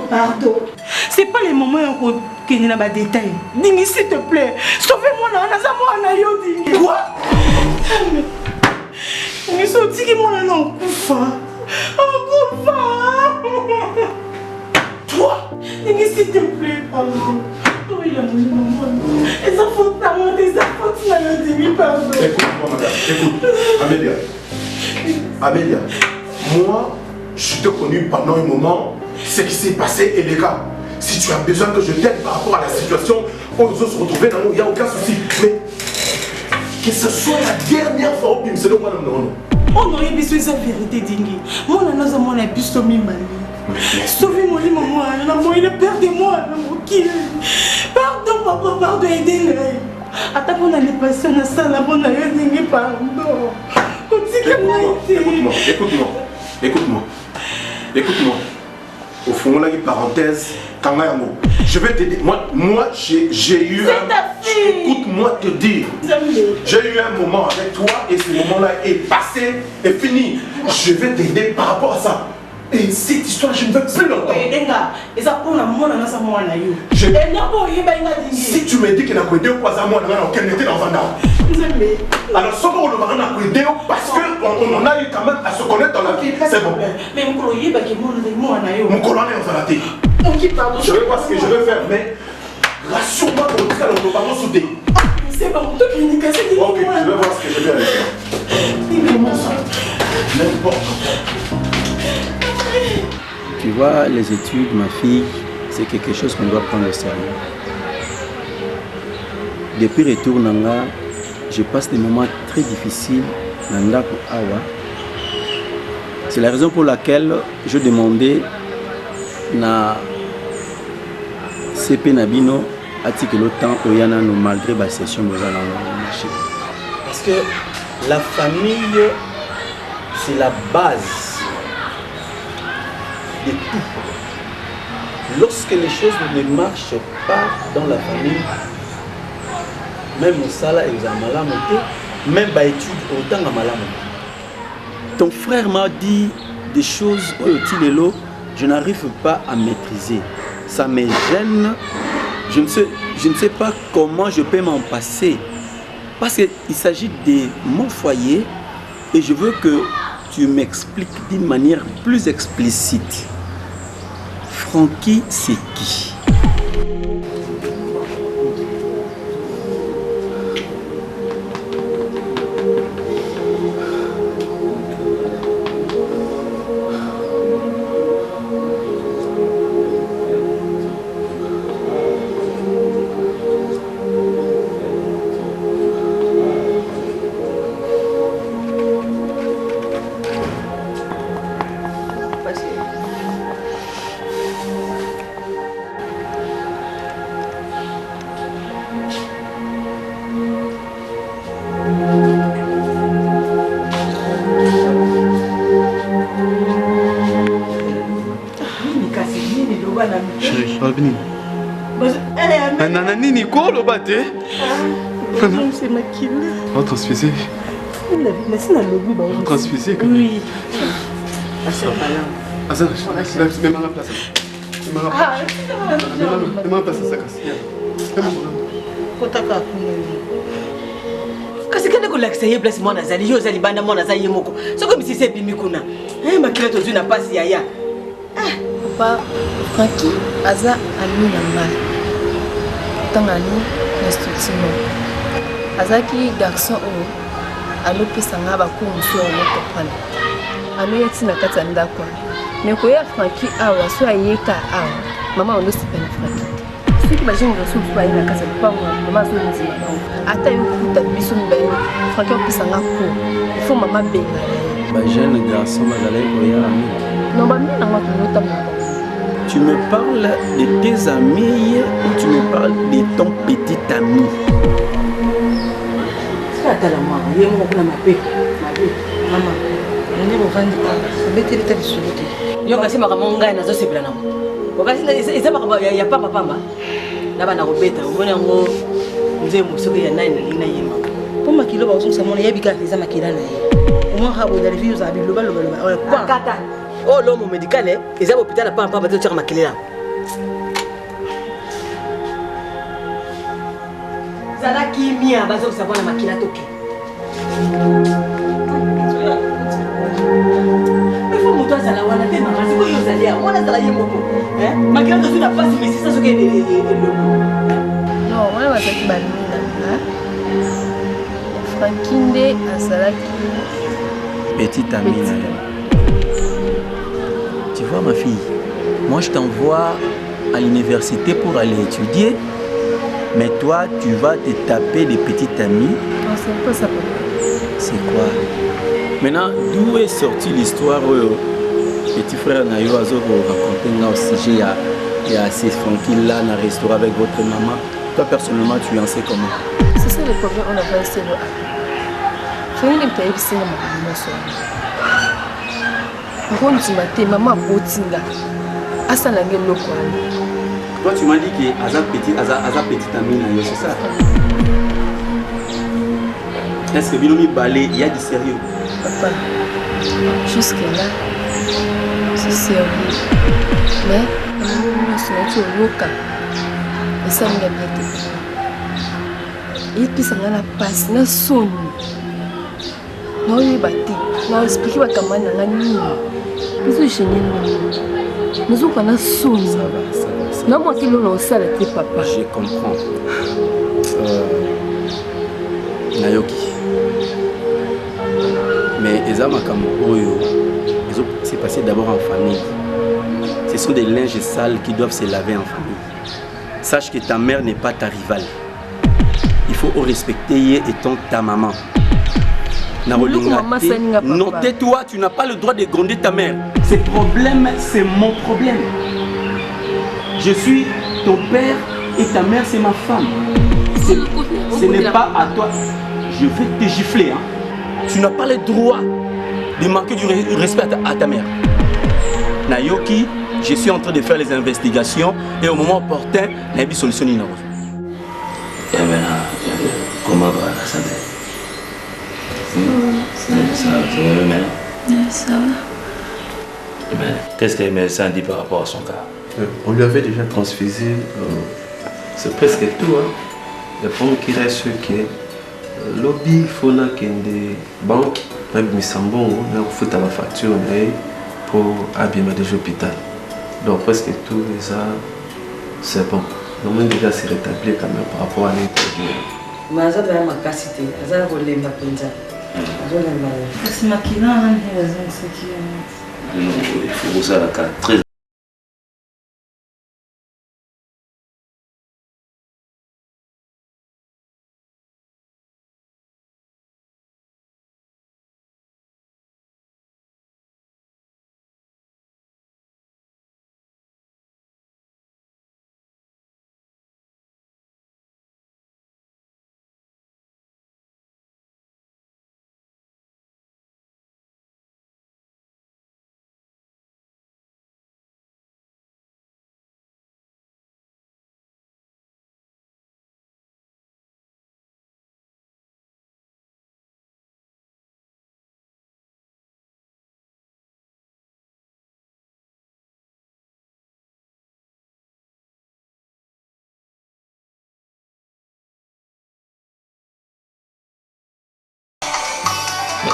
Pardon. C'est pas les moments où il y a des détails. Dingi, s'il te plaît. Sauvez-moi, Dingi. Quoi? Mais sorti que mon nom Toi? Dingi, s'il te plaît, pardon. Oh, il a mon maman. Les enfants t'amènent des enfants, Dingi, pardon. Écoute-moi, madame. Écoute. Amélia. Moi, je t'ai connu pendant un moment. Ce qui s'est passé est légal. Si tu as besoin que je t'aide par rapport à la situation, on doit se retrouver dans nous, il n'y a aucun souci. Mais que ce soit la dernière fois où c'est le moi non. On aurait besoin de la vérité, Dingi. Moi, je n'ai pas besoin de sauvez-moi, maman, il a perdu moi, pardon, papa, pardon, aidez-le. Attends, on a les patients, on a ça, on a Dingi, pardon. Écoute-moi. Au fond, là, une parenthèse, je vais t'aider. Moi, j'ai eu écoute-moi te dire. J'ai eu un moment avec toi et ce moment-là est passé, est fini. Je vais t'aider par rapport à ça. Et cette histoire, je ne veux plus l'entendre. Si tu me dis qu'il n'a pas aidé au poisson, qu'elle n'était dans un arbre. Alors, ce qu'on a aidé parce qu'on en a eu quand même à se connaître dans la vie, c'est bon. Mais mon colonel est dans la tête. Je vais voir ce que je vais faire, mais rassure-moi pour dire que nous allons souder. C'est bon, tout clinique, c'est ok, je vais voir ce que je vais aller faire. Comment ça? N'importe quoi. Tu vois, les études, ma fille, c'est quelque chose qu'on doit prendre au sérieux. Depuis le retour Nanga, je passe des moments très difficiles dans Awa. C'est la raison pour laquelle je demandais na CP Nabino à que le temps où il y a malgré la session de marché. Parce que la famille, c'est la base de tout. Lorsque les choses ne marchent pas dans la famille, même au salaire et aux malamoté, même les études autant à malamoté. Ton frère m'a dit des choses où je n'arrive pas à maîtriser. Ça me gêne. Je ne sais pas comment je peux m'en passer. Parce qu'il s'agit de mon foyer et je veux que tu m'expliques d'une manière plus explicite. Francky, c'est qui? Nini quoi le bâté? C'est ma kille. On transfusé. Mais c'est dans le goût. On transfusé. Oui. Azan, mets-moi la place. Mets-moi la place à sa casse. Kasi kende ko lakisa ye place mwana zali yo zali banda mwana zali moko. Soko misise bimi kuna. Makila to zuna pasi yaya. Papa Francky aza ami na ngai. Tangani instruction. Azaki garçon o alopesa nga bakunsu ono topana. Ami yetina kata ndako. Mais koya Francky awa so ayeka awa. Mama ondo sipena Francky. Siki bajinga so pa ina kasa pa mama so nzima na. Ata yo kuta biso mbaye Francky opesa nga ko. Il faut mama benga. Ba jeune garçon bazalai koya ami. Non ba mina nga to nota. Tu me parles de tes amis ou tu me parles de ton petit ami? C'est pas la maman, il y a mon plan ma paix. Maman, on est au vent. Mettez les têtes sur le côté. Yo kasi makamanga na zo sebla na mo. Okasi na isa makaba ya papa pamba. Na bana ko beta, ubona ngo nzemo soki ya 9 lina yema. Pour makilo ba usunsa mona yebika za makila na ye. Umwa habo ya reviews abi loba. Kwa kata. Oh l'homme médical ils ont hôpital à pas pas de faire makele là. Zala kimia bazo savoir na makila toke. Mais faut moto ça la wana te maman c'est quoi yo zalia. On a zala yemoko. Hein? Makila to na passe mais c'est ça ce que non, on va faire balina là. Frankinde azalaki petite amie. Tu vois ma fille, moi je t'envoie à l'université pour aller étudier, mais toi tu vas te taper des petites amies. Non, c'est pas ça. C'est quoi? Maintenant, d'où est sortie l'histoire petit frère Nayo Azo raconter au sujet il y a ces Francky là dans le restaurant avec votre maman? Toi personnellement tu en sais comment? C'est ça le problème, on a pas essayé de Francky n'est pas épicé dans ma maman. Maman Botinga. Asalangé loko. Toi tu m'as dit que Aza petite amie Nayo, c'est ça? Est-ce que Bilomi Balé, il y a du sérieux? Papa, jusque-là, c'est sérieux. Mais, on se met au local. Et ça, on a bien été. Et puis, ça m'a passe, na son. Non, il va te. Non, expliquer comment on a mis. Puis, je suis venu. Nous avons un son. Non, moi, qui l'on a aussi arrêté, papa. Je comprends. Nayoki. Mais c'est passé d'abord en famille. Ce sont des linges sales qui doivent se laver en famille. Sache que ta mère n'est pas ta rivale. Il faut respecter étant ta maman. Non, tais-toi, tu n'as pas le droit de gronder ta mère. Ce problème, c'est mon problème. Je suis ton père et ta mère, c'est ma femme. Ce n'est pas à toi. Je vais te gifler. Hein. Tu n'as pas le droit de manquer du respect à ta mère. Nayoki, je suis en train de faire les investigations et au moment opportun, il y a une solution. Et maintenant, comment va la santé? Ça va maintenant? Ça va. Qu'est-ce que le médecin dit par rapport à son cas? On lui avait déjà transfusé, c'est presque tout. Hein. Le problème qui reste, c'est que lobby, il faut qu'il y ait des banques, même Missambon, il faut la facture pour abîmer des hôpitaux. Donc presque tout ça, c'est bon. Donc on déjà s'est rétabli quand même par rapport à l'état. Mais ça doit être ma capacité, ça doit être ma pinza. C'est ma qui n'a il faut ça la carte très.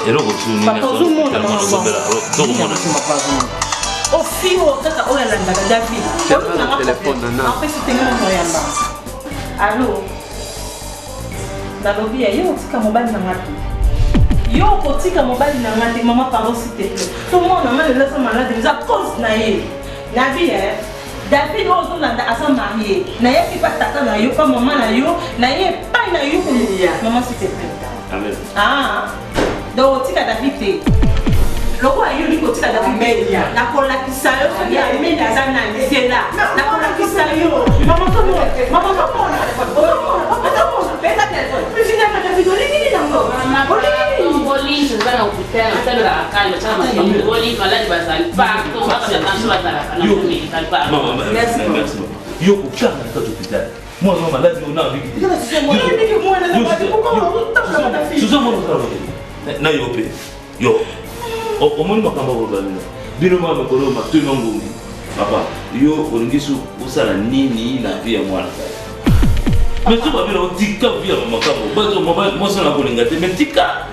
Et le retour, il y a un au fil au téléphone. Allô? Nalobi ya yo tika mobile na ngati. Yo kotika mobile na ngati maman pardon s'il te plaît. Tout le monde a le laisse malade nous a cause na ye. Na vie David ozo na asa marié. Na ye ki pa tata na yo pa maman na yo, na ye pa na yo ko maman s'il te plaît. Amen. Ah. Donc tika David loko ayo liko tika David na kola kisayo so ya mena sana nzela na kola kisayo maman ko pesa téléphone puis il a pas David oli nango oli nzana ukutana tena la kale chama oli maladi bazali pa to baka na shwa tala na mimi talpa merci yo kukana kwa hospitali moi maladi on a vécu yo au moins makamba ko bino mama kolo matu nongo papa yo olingisu usala nini na vie mwana mais tu vas bien on dit ka vie mama kabo bazo mama moi ça na kolinga te mais tika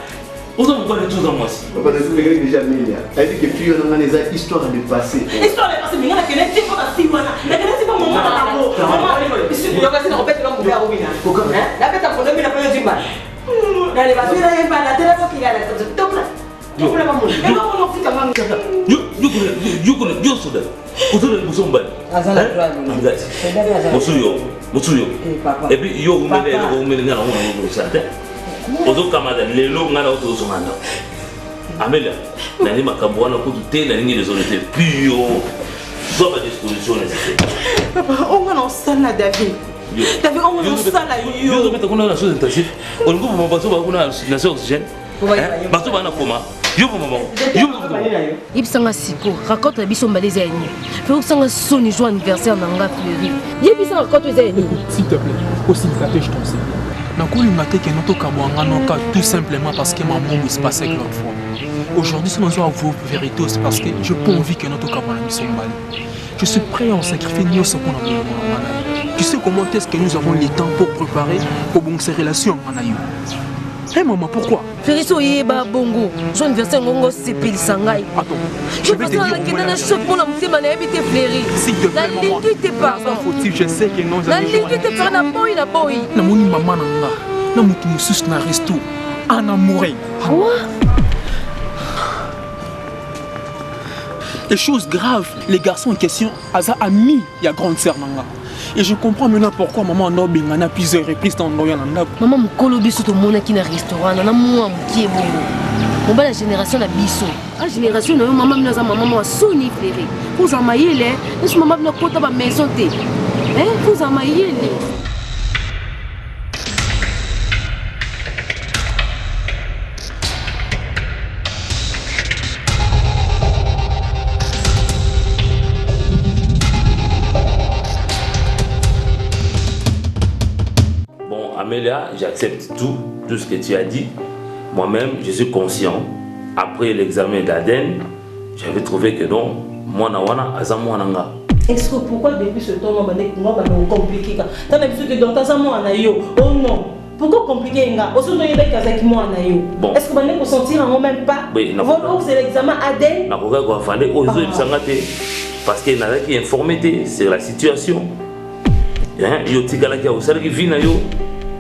on va pas tout dans moi si papa de souvenir déjà Milia elle dit que puis on a des histoires de passé histoire de passé mais ngana kene ti pas si wana na kene si pas maman na ko maman ici yo kasi na kopete lo mbia robina hein la peta ko ndomina pa yo timba na le basira yemba na telefone ki gala topla topla mamu e mamu no fika mamu yo soda ozola musomba azala droit musuyo et puis yo umele ngana ngo sante ozo kamada lelo ngana ozo songana Amélia nani makambo wana ko te na ningi les honnêteté puis yo zo ba disposition nécessaire papa on va en salle na David on va en salle yo yo meta kuna na chose intensive on go mo baso ba kuna na oxygène baso ba na koma yo maman yo ibsanga siko raconte la biso mbaliza yani faut sanga soni joie anniversaire na nga Fleury yebisa raconte za yani s'il te plaît aussi je t'en sais nakolinga te ke notokabwanga noka tout simplement parce que ma mom se passait l'autre fois. Aujourd'hui, si nous avons vos vérités, c'est parce que je n'ai pas envie que notre cabane soit mal. Je suis prêt à en sacrifier nous ce qu'on a besoin. Tu sais comment est-ce que nous avons le temps pour préparer pour ces relations Hé maman, pourquoi Feriso yeba bongo. Son anniversaire ngongo sepeli sangai. Attends, je vais te dire s'il te plaît maman. Sans fautif, je sais que nous avons na moni maman nanga. Na mutu mususu na resto. Enamoré. Quoi? Les choses graves, les garçons en question, Aza a mis la grande sœur nanga. Et je comprends maintenant pourquoi maman a bengana plusieurs reprises dans le nanga. Maman mukolo biso to mona ki na restaurant na moi mukie bongo. Mon la génération la biso. La génération na maman na za maman moi soni frère. Pour za mayele, est-ce maman na kota ba maison te. Hein, pour za mayele. Amélia, j'accepte tout ce que tu as dit. Moi-même, je suis conscient. Après l'examen d'Aden, j'avais trouvé que non, moi nawana azamuananga. Est-ce que pourquoi depuis ce temps moi compliqué quand même que dans ta yo oh non pourquoi compliqué nga aussi toi yeba kazaki moi na yo est-ce que vous ne sentir en même pas voilà c'est l'examen Aden na koka ko fallait oser bisangate parce que n'a qui informé sur la situation hein yo tikala ki osala ki vina yo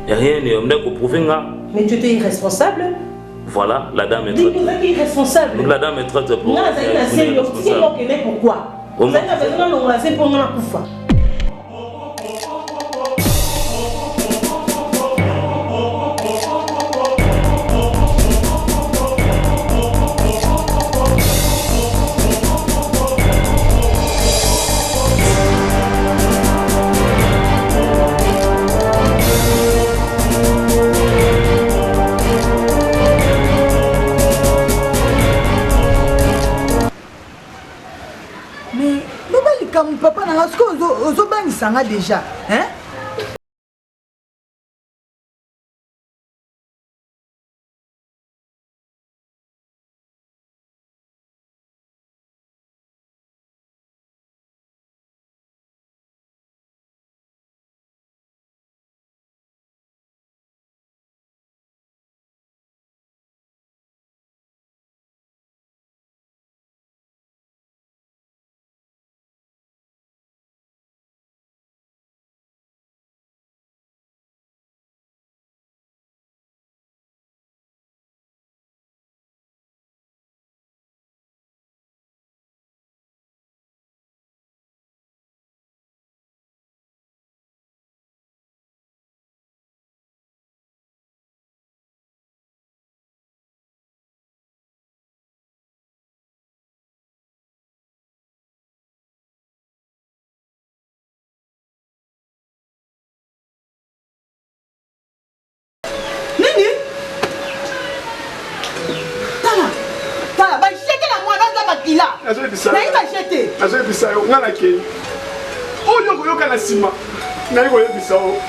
rien ne ko prouver nga mais tu étais irresponsable. Voilà, la dame est traite. Dis-nous irresponsable. Donc la dame est traite pour. Non, c'est pourquoi. Vous avez besoin de l'embrasser pour nous la poufa. Papa n'a pas déjà, hein?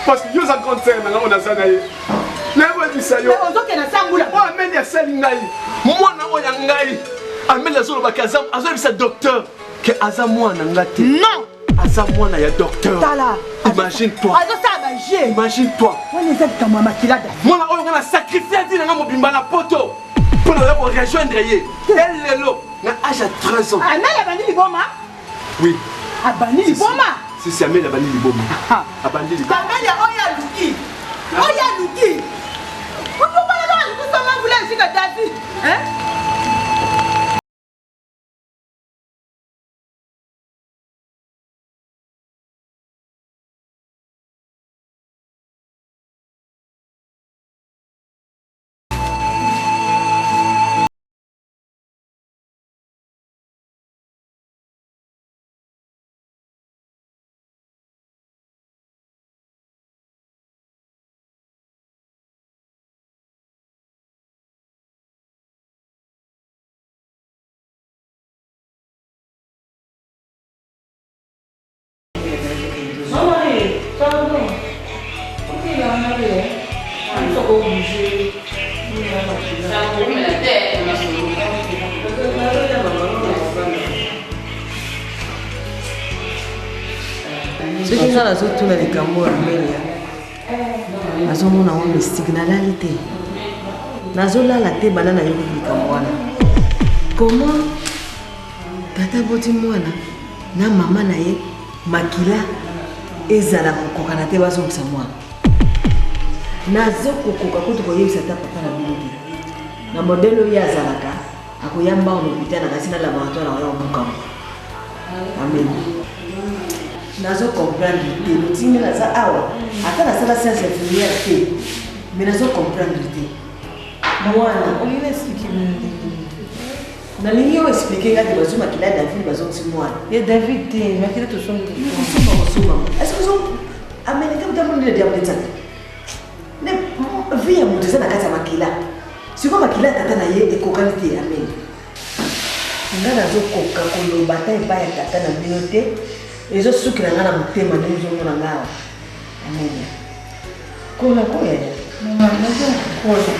parce que yo za concert na ngona sana ye na ko bisayo o zo kena sambula o ameli asali ngai mwana o ya ngai Amel azolobaki azolobisa docteur que aza mwana nga te. Non. Aza mwana ya docteur. Tala. Imagine-toi. Imagine-toi. On est avec ta maman qui l'a. Mwana oyo nga na sacrifié dina nga mobimba na poto. Pour la rejoindre ye. Elle lelo na âge à 13 ans. Amel abandi liboma? Oui. Abandi liboma? Si Amel abandi liboma. Abandi liboma. Amel oya luki. Oya luki. Vous pouvez pas le faire vous voulez jusqu'à David. Hein? Ce qui est surtout les Gambo Amélia, nazomona ngo mystique nalali te. Nazolala te banana yo likamwana. Comment tata boti mwana na mama na ye makila ezala kokokana te bazongisa mwana. Nazokokoka kutu koyebisa ta papa na bino. Na modelo ya zalaka akoyamba on na kasi na laboratoire ya omukamo. Amen. Nazo comprendre te lotimi na za awa ata na sala science infirmière te mais nazo comprendre te mwana on lui explique na lingi o expliquer ngati bazo makila David bazo mwana ya David te makila to songo est-ce que zo amene comme dans le diable de ne via muteza na kata makila siko makila tata na ye ekokalite amen ngana zo koka koloba ta epa ya tata na binote ezo sukira ngana mutema nzo mona ngawa amen kola koya mama nazo kola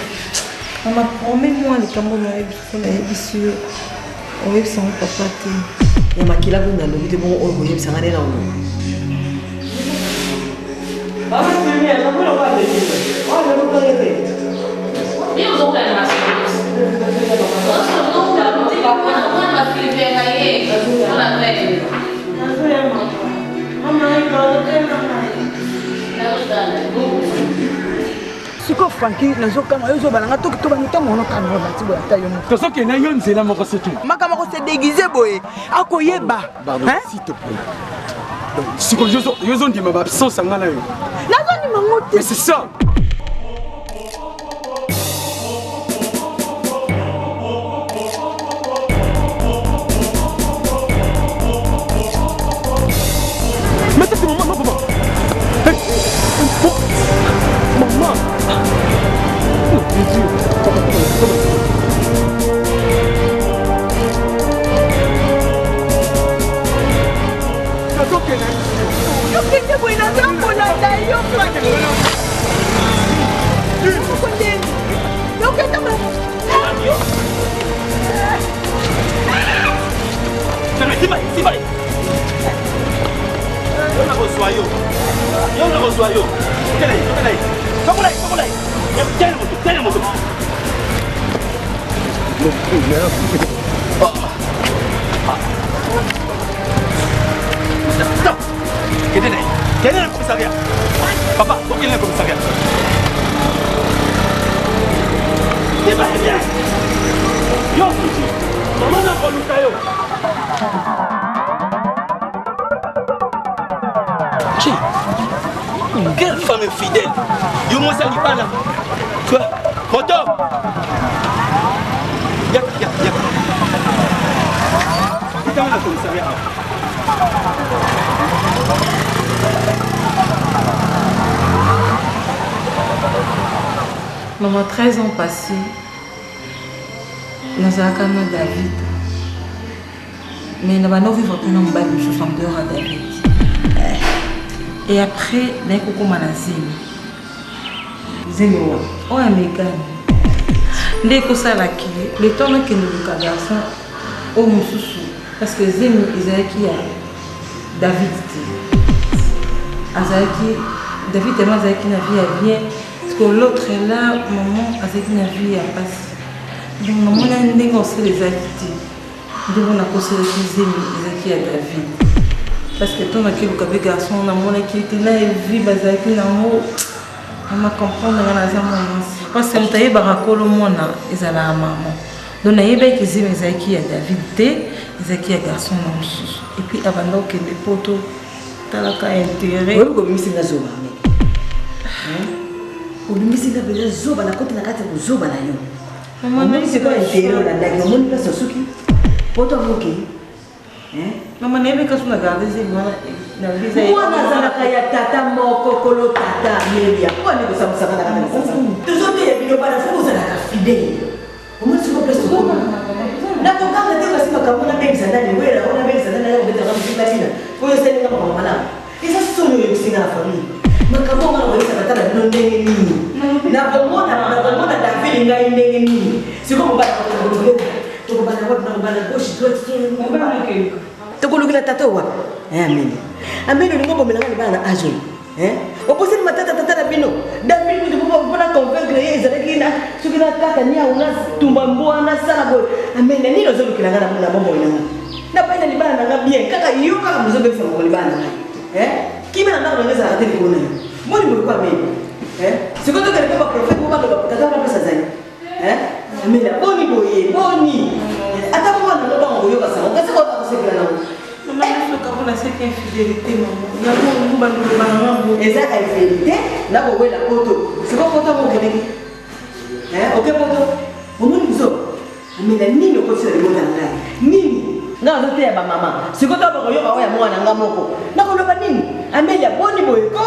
mama promets-moi les cambo na ebiso na ebiso o ebisa mon papa te ya makila kuna lobi te bon o ebisa ngana na ono baba tumi ya ngona kwa de o le ko ngete Io non voglio la siko Frankie nazokanga yo zobalanga toki to banita mono kana bati boya ta yo moto soki na yo nzela moko setu makama ko se déguiser boye akoyeba hein s'il te plaît donc siko yo ndima ba absence ngana yo nazoni mangote mais c'est ça. Quel est le commissariat? Papa, où est le commissariat? Quelle femme infidèle! Yo moi ça dit pas là. Quoi? Moto! Yak. Putain le commissariat. Maman, 13 ans passés, nous avons David. Mais nous avons vécu un bail de 62 heures à David. Et après, nous avons commencé à Zémi. Oh, Américain. Dès que ça l'a quitté, le temps que nous avons garçon, Oh mon souci, parce que Zemi Ezaki a David. Azaki, David tellement Azaki n'a vie à bien. Parce que l'autre est là, maman Azaki n'a vie à passer. Donc maman a une négociation les acquis. Donc on a conseillé Zemi Ezaki à David. Parce que ton acquis le cabé garçon, on a mon acquis était là et vit Azaki n'a mot. On m'a compris dans la maman. Parce que on barakolo mona ezala maman. Donc na yeba que Zemi Ezaki à David, Ezaki à garçon non. Et puis avant que les poteaux talaka intérêt. Oui, comme si na zoba. Obimisi na bela zoba na koti na kati ko zoba na yo. Maman c'est quoi intérêt là d'accord mon place suki. Poto moki. Maman nebe ka suna garder c'est moi na visa. Moi na zala kaya tata moko kolo tata melia. Kwa ni ko samu sana kana sasa. Tuzote ya bino bana fuza na ka fidei. Maman c'est quoi place ko. Na to kama te basi makamuna mengi sana ni wewe ona mengi sana na wewe kama kila bila. Kwa hiyo sasa kama mama. Isa sio ni kusinga na familia. Makamona waweza katana bino ndenge nini. Na bomona David ngai ndenge nini. Siko mbaya kwa tukubana watu na kubana boshi tukulukila tata wa amen amen ni ngombo melanga ni bana ajo opposé matata tata bino David ni bobo bona convaincre yeza lakini sukila kaka ni una tumba mboa na sala boy amen ni no zolo kilanga na mona bombo ina na baina ni bana nga bien kaka iyo kaka mzobe fa ngoli bana kimi na ndalo ngeza hata ni kuona mbona mlikuwa mimi siko toka ni kama prophet baba tata na pesa zani amen boni boye boni ata mwana ndo bango yo kasanga ngase ko akosekela na maman je suis comme c'est infidélité maman na ko mba ndo bango eza infidélité na ko wela poto siko poto mo kedeki ok poto momoni biso amena nini ko tsela mo na ngai nini na ndo te ba mama siko to ba ko yo ba ya mwana nga moko na ko loba nini amelia boni boye ko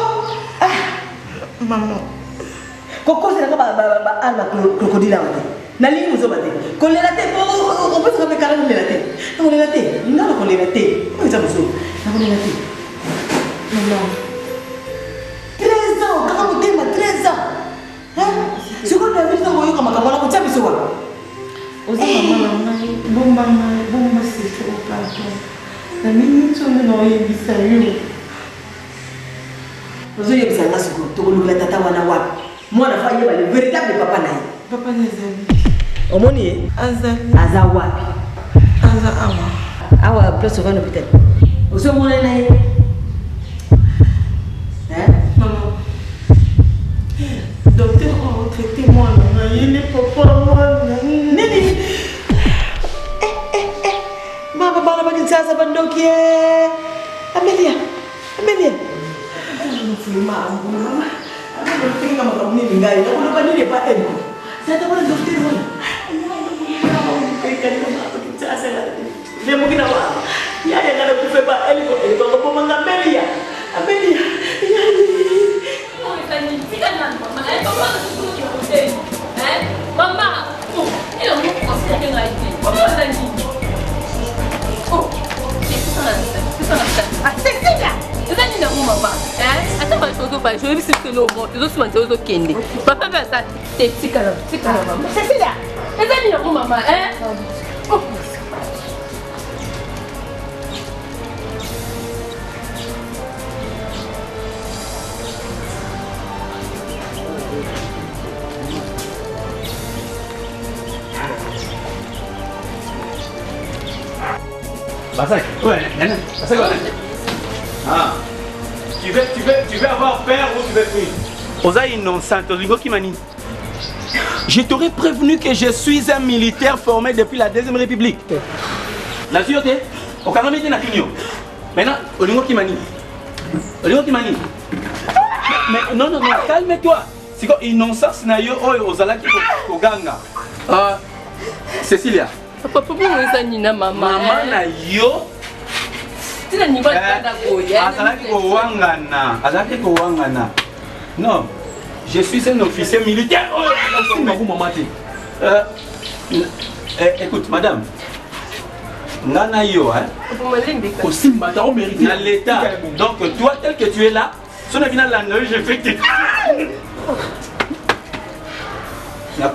maman koko c'est ba alma crocodile wate na lingi muzo bate kolela te on peut se faire carrément kolela te kolela te ngalo kolela te ko eza muzo na kolela te maman 13 ans kaka motema 13 ans siko David ngo yoka makambo na kotia biso wa oza mama na ngai bomba c'est au pardon na mimi tsono no yebisa yo ozo yebisa ngasiko tokolukila tata wana wapi mwana fa yeba le véritable papa na ye papa nezali omoni ye aza wapi aza awa place au hôpital oso mona na ye maman docteur a retraité moi na yele papa moi nini mama bana bakitsaza bandoki Amelia mfulima angu mama Pinga makamuni ngai na kuna bani le pa eno sasa bwana daktari bwana dia mungkin apa ya yang ada kufe ba eliko ko manga Amelia ya oh tani tika na mama papa mama ilo mo ko sa ngai papa tani oh Cecilia eza nini yango mama ata bato ozobala joyebisi biso lomo ezosima nte ozokende papa mpe asa te tikala mama Cecilia eza nini yango mama Basek, ouais, Basek, ah, tu veux avoir peur ou tu veux fuir? Oza innocent, Ozingo Kimani. Je t'aurais prévenu que je suis un militaire formé depuis la Deuxième République. La sûreté, au Canada, il y a un maintenant, Ozingo Kimani. Mais non, calme-toi. C'est quoi innocence na yo ozala ki koganga. Cecilia. Papa, pourquoi vous êtes nina maman? Maman na yo. Tu n'as ni pas de koya. Azaki ko wangana. Non. Je suis un officier militaire. Écoute, madame. Nana yo, hein. Dans l'état. Donc, toi, tel que tu es là, son avis dans la neige, je fais que. La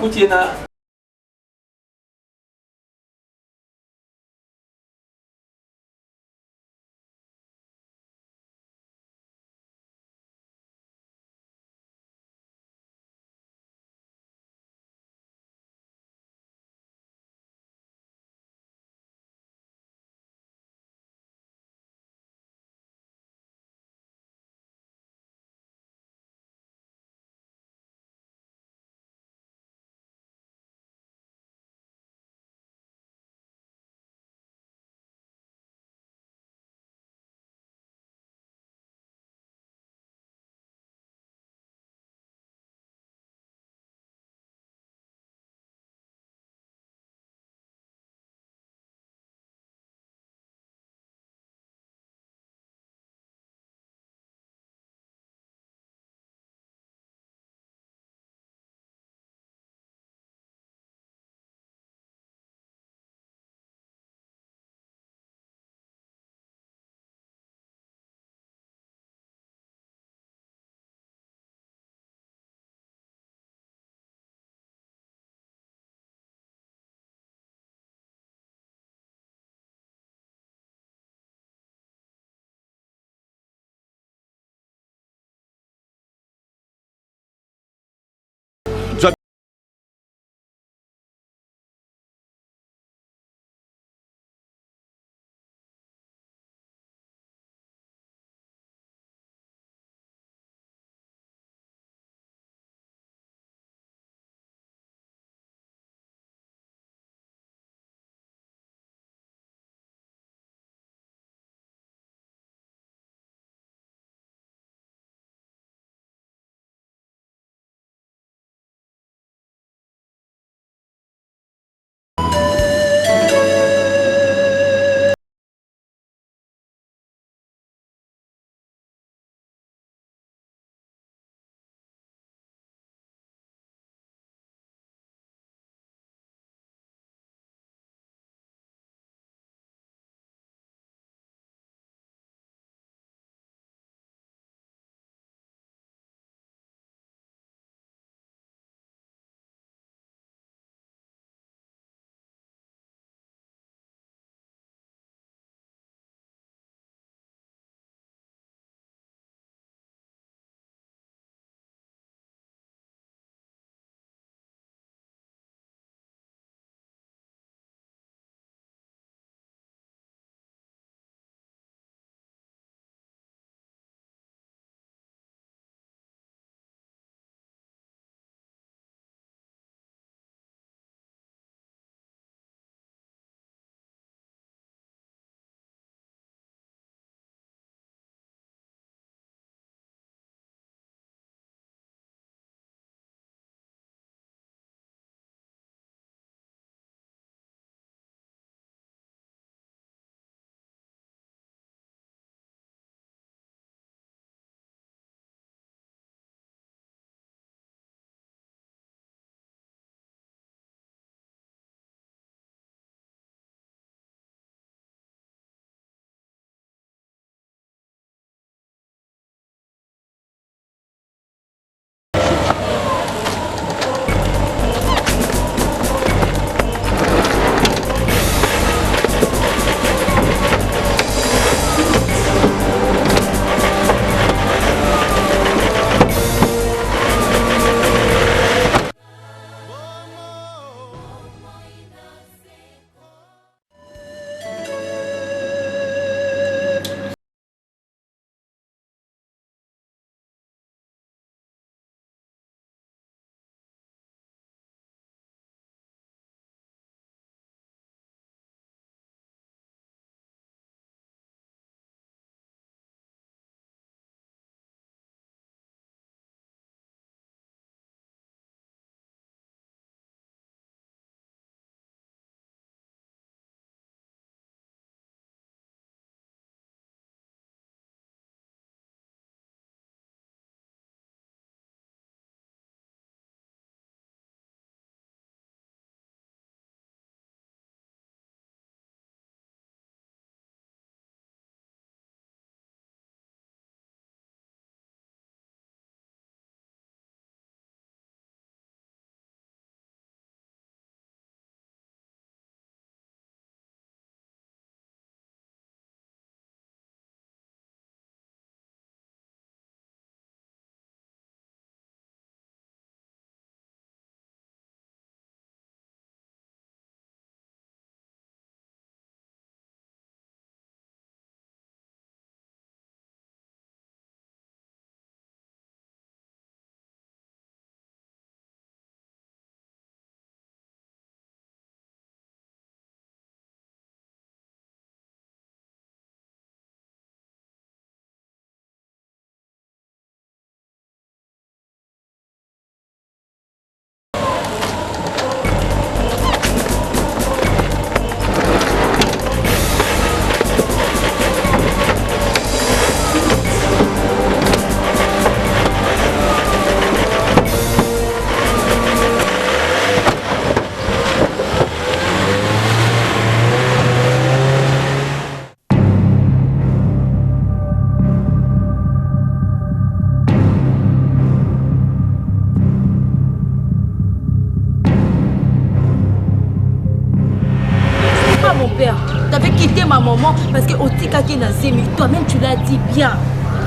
père. Tu avais quitté ma maman parce que Otika qui n'a zémi. Toi-même, tu l'as dit bien.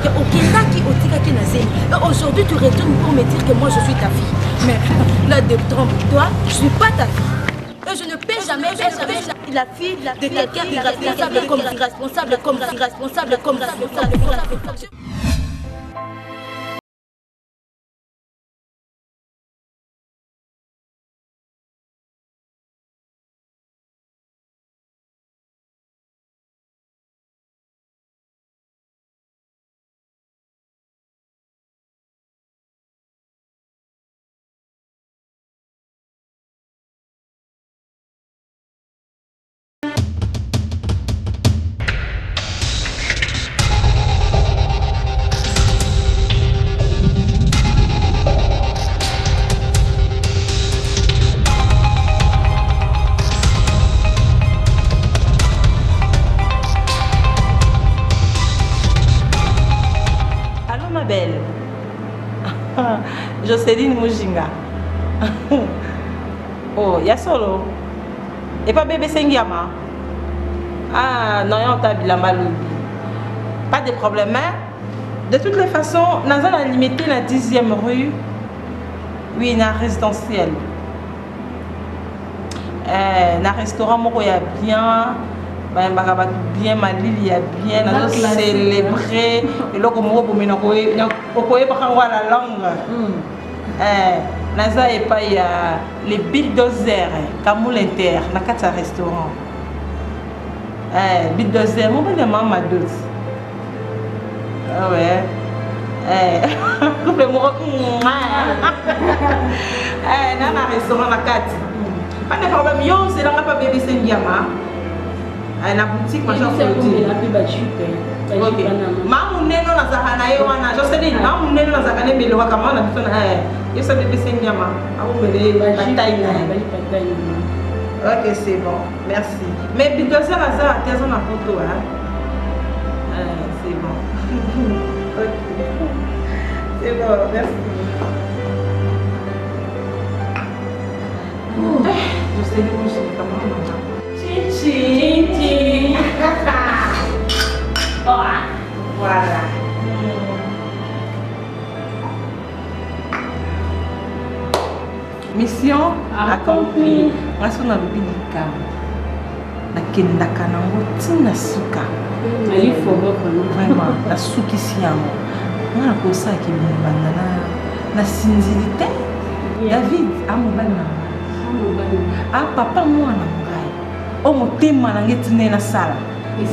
Que Otika qui n'a zémi. Et aujourd'hui, tu retournes pour me dire que moi, je suis ta fille. Mais là, détrompe-toi, je ne suis pas ta fille. Et je ne peux jamais être la fille de quelqu'un irresponsable comme irresponsable. Belle. Jocelyne Mujinga. Oh, ya solo. Et pas bébé Sengiama. Ah, non, on t'a pas de problème. Hein? De toutes les façons, nous allons limiter la 10e rue. Oui, dans résidentiel. Dans restaurant, il y a bien. Bien malil, il y a bien célébrer et là comme on la langue naza et pas il y a les bulldozers comme l'inter na quatre restaurant bulldozer mon belle maman douce ah ouais couple moi na restaurant na quatre pas de problème yo c'est là pas bébé Sengiama na boutique machin produit OK mamu neno na zakana yo wana Jocelyne mamu neno na zakana mbele kama na biso na yo ça bébé Sengiama au mbele bataille na OK c'est bon merci mais bulldozer ça à tes na photo hein c'est bon OK c'est bon merci Jocelyne je sais comment Tchim. Voilà. Mission accomplie. Parce qu'on a le bilikam. Na kendaka nango tina suka. Ali fogo vraiment la suki siamo. On a ko ça qui me bandana na sinzilité. David amobana. Ah papa moi na ngai. O motema na ngetine na sala.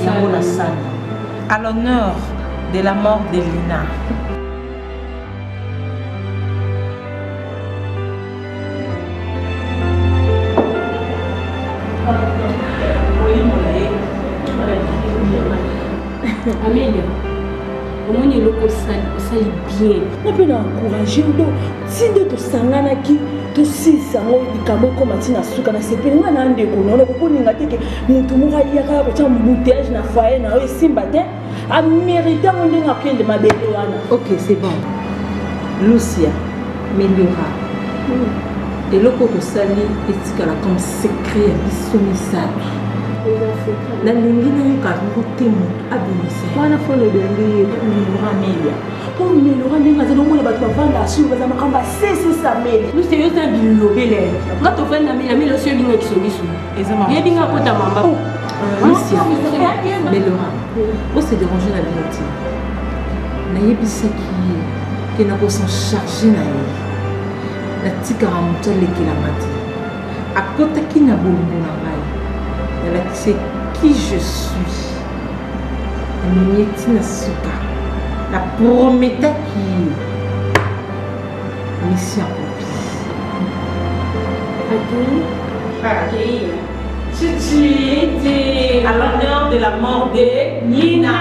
Yango na sala. À l'honneur de la mort de Lina. Amélia, au moins il est bien. On peut encourager si de sangana qui to si sango ikamo koma tina suka na sepeli ngana ndeko na ko ninga teke mutu muka yaka ko cha mbouteillage na foyer na o simba te a mérité mon ndinga piende mabele wana. OK, c'est bon. Lucia, Meliora. Et le côté sali est comme secret à bisomisali. La lingi na yo ka ngote mutu abimisa. Wana folo de lui Meliora Amélia. Pour Meliora ndinga zelo mona bato bavanda asuru baza makamba sese sa Amélia. Nous c'est yote bilobele. Quand on fait na Amélia sio linga kisobiso. Ezama. Yebinga kota mamba. Lucia, Meliora. On s'est dérangé la vie. Na yebisa qui na ko s'en charger na yo. La tikara mutu lekela mati. Akota ki na bolumbu na ngai. Elle sait qui je suis. Tina Suka. La prometta qui mission accomplie. À l'honneur de la mort de Nina.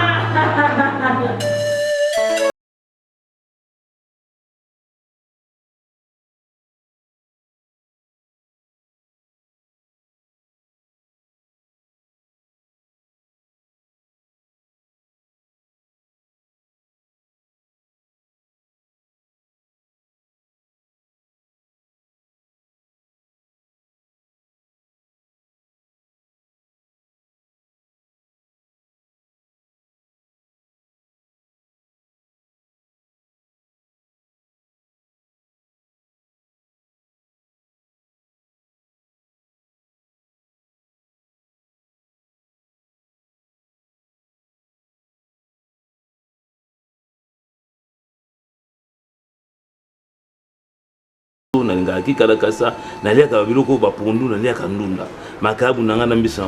nalingaki kalakasa naliaka babiloko bapundu naliaka ndunda makabu nanga na mbisa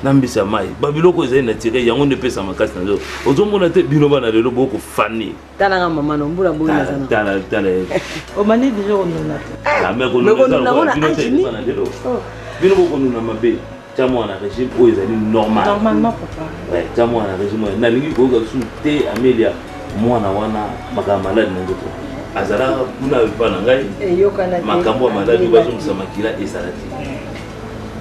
na mbisa mai babiloko ezali na tire yango ne pesa makasi na zo ozomona te bino bana lelo boko fani tala mama no mbula boyina sana tala o mani déjà on nuna ah mais ko nuna bino boko nuna mabe tamo na régime o ezali normalement papa ouais tamo na régime na lingi ko ga souté Amélia mwana wana makama malade na nzoto azala kuna bana ngai makambo malade bazo musamakila esalati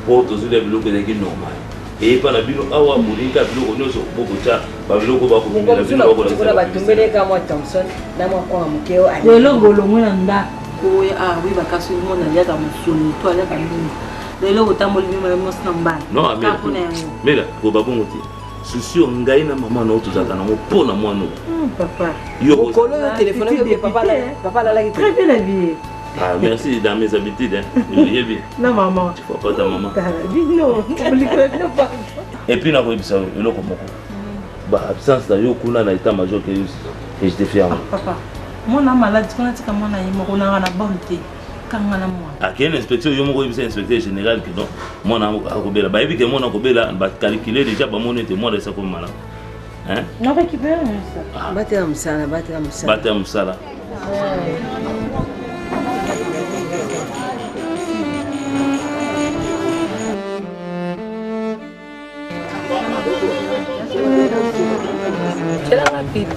pour tous les blocs qui normal et pas la bilo awa muringa bilo onyoso boko cha ba biloko ba ko bila bilo ko la ba tumbele ka mo Thompson na mo kwa mukeo ali lelo ngolo ngona nda ko ah oui ba kaso mo na ya ka musoni to ala ka nini lelo utamoli mima mo snamba non mais là ko ba bongo ti souci ngai na maman na otuzaka na mo pona mwana papa yo ko le téléphone que papa la très bien habillé. Ah, merci dans mes habitudes. Hein. Non, maman. Tu vois pas ta maman. Non, et puis, on a vu ça, il a comme bah, absence de Yokuna na état-major que je te fais. Papa, mon âme malade, quand tu as mon âme, on a la bonté. Ah, quel inspecteur, je me inspecteur général que non, mon âme a coupé la baby que mon a coupé là, va calculer déjà, bah, mon était moi de ça comme malade. Hein? Non, récupère ça. Battez à Moussala, battez à Moussala. Battez à Moussala. Pipi